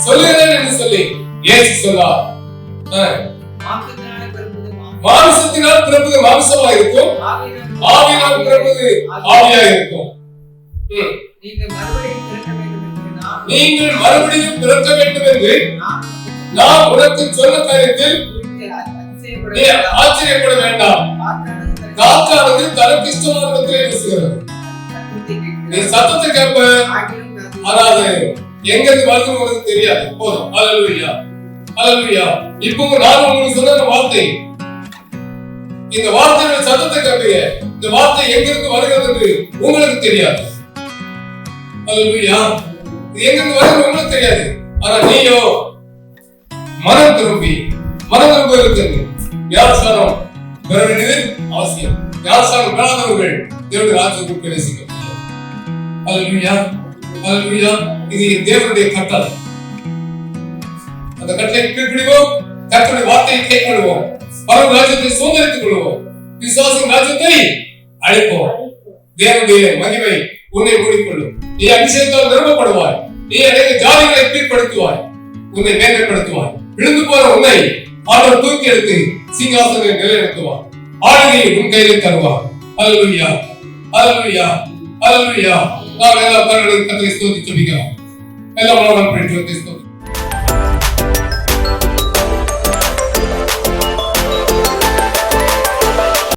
சொல்லுகிறேன் என்று சொல்லி இயேசு சொன்னார். மாம்சத்தினால் பிறப்பது மாம்சமா இருக்கும், ஆவியினால் பிறப்பது ஆவியா இருக்கும். நீங்கள் மறுபடியும் பிறக்க வேண்டும் என்று நான் உனக்கு சொன்ன காரியத்தில் நீ ஆச்சரியப்பட வேண்டாம். காற்றானது தனக்கு இஷ்டமானவற்றிலே வீசுகிறது. நீ சத்தத்தை கேட்ப, அதாவது எங்கிருந்து வருது உனக்கு தெரியாது. போதும். அல்லேலூயா, அல்லேலூயா. இப்போ நான் உங்களுக்கு சொன்ன வார்த்தை, இந்த வார்த்தையோட சத்தத்தை கேட்பீங்க. இந்த வார்த்தை எங்கிருந்து வருகிறது என்று உங்களுக்கு தெரியாது. அல்லேலூயா. இது எங்கிருந்து வருது உங்களுக்கு தெரியாது. ஆனா நீயோ மனம் திரும்புவதற்கு ஞானஸ்நானம் பெற வேண்டியது அவசியம். ஞானஸ்நானம் பெறாதவர்கள் தேவனுடைய ராஜ்யத்தில் பிரவேசிக்க முடியாது. அல்லேலூயா, அல்லேலூயா. இது தேவனுடைய கட்டளை. அந்த கட்டளை கீழ்ப்படிவோம், கர்த்தருடைய வார்த்தையை கேட்போம், பரம ராஜ்யத்தை சுதந்திரித்துக் கொள்வோம், விசுவாசின் ராஜ்யத்தை அழைப்போம். தேவனுடைய மகிமை உன்னை மூடிக்கொள்ளும். நீ அபிஷேகத்தால் நிரப்பப்படுவாய். நீ அநேக ஜாதிகளை கீழ்ப்படுத்துவாய், உன்னை மேன்மைப்படுத்துவாய். விழுந்து போற உன்னை ஆண்டவர் தூக்கி எடுத்து சிங்காசனத்தை நிலைநிறுத்துவார். ஆளுகையை உன் கையில் தருவார். அல்லேலூயா, அல்லேலூயா, அல்லேலூயா. நாம் எல்லாம் கர்த்தரை ஸ்தோத்திரித்து ஜெபிக்கலாம். எல்லாம்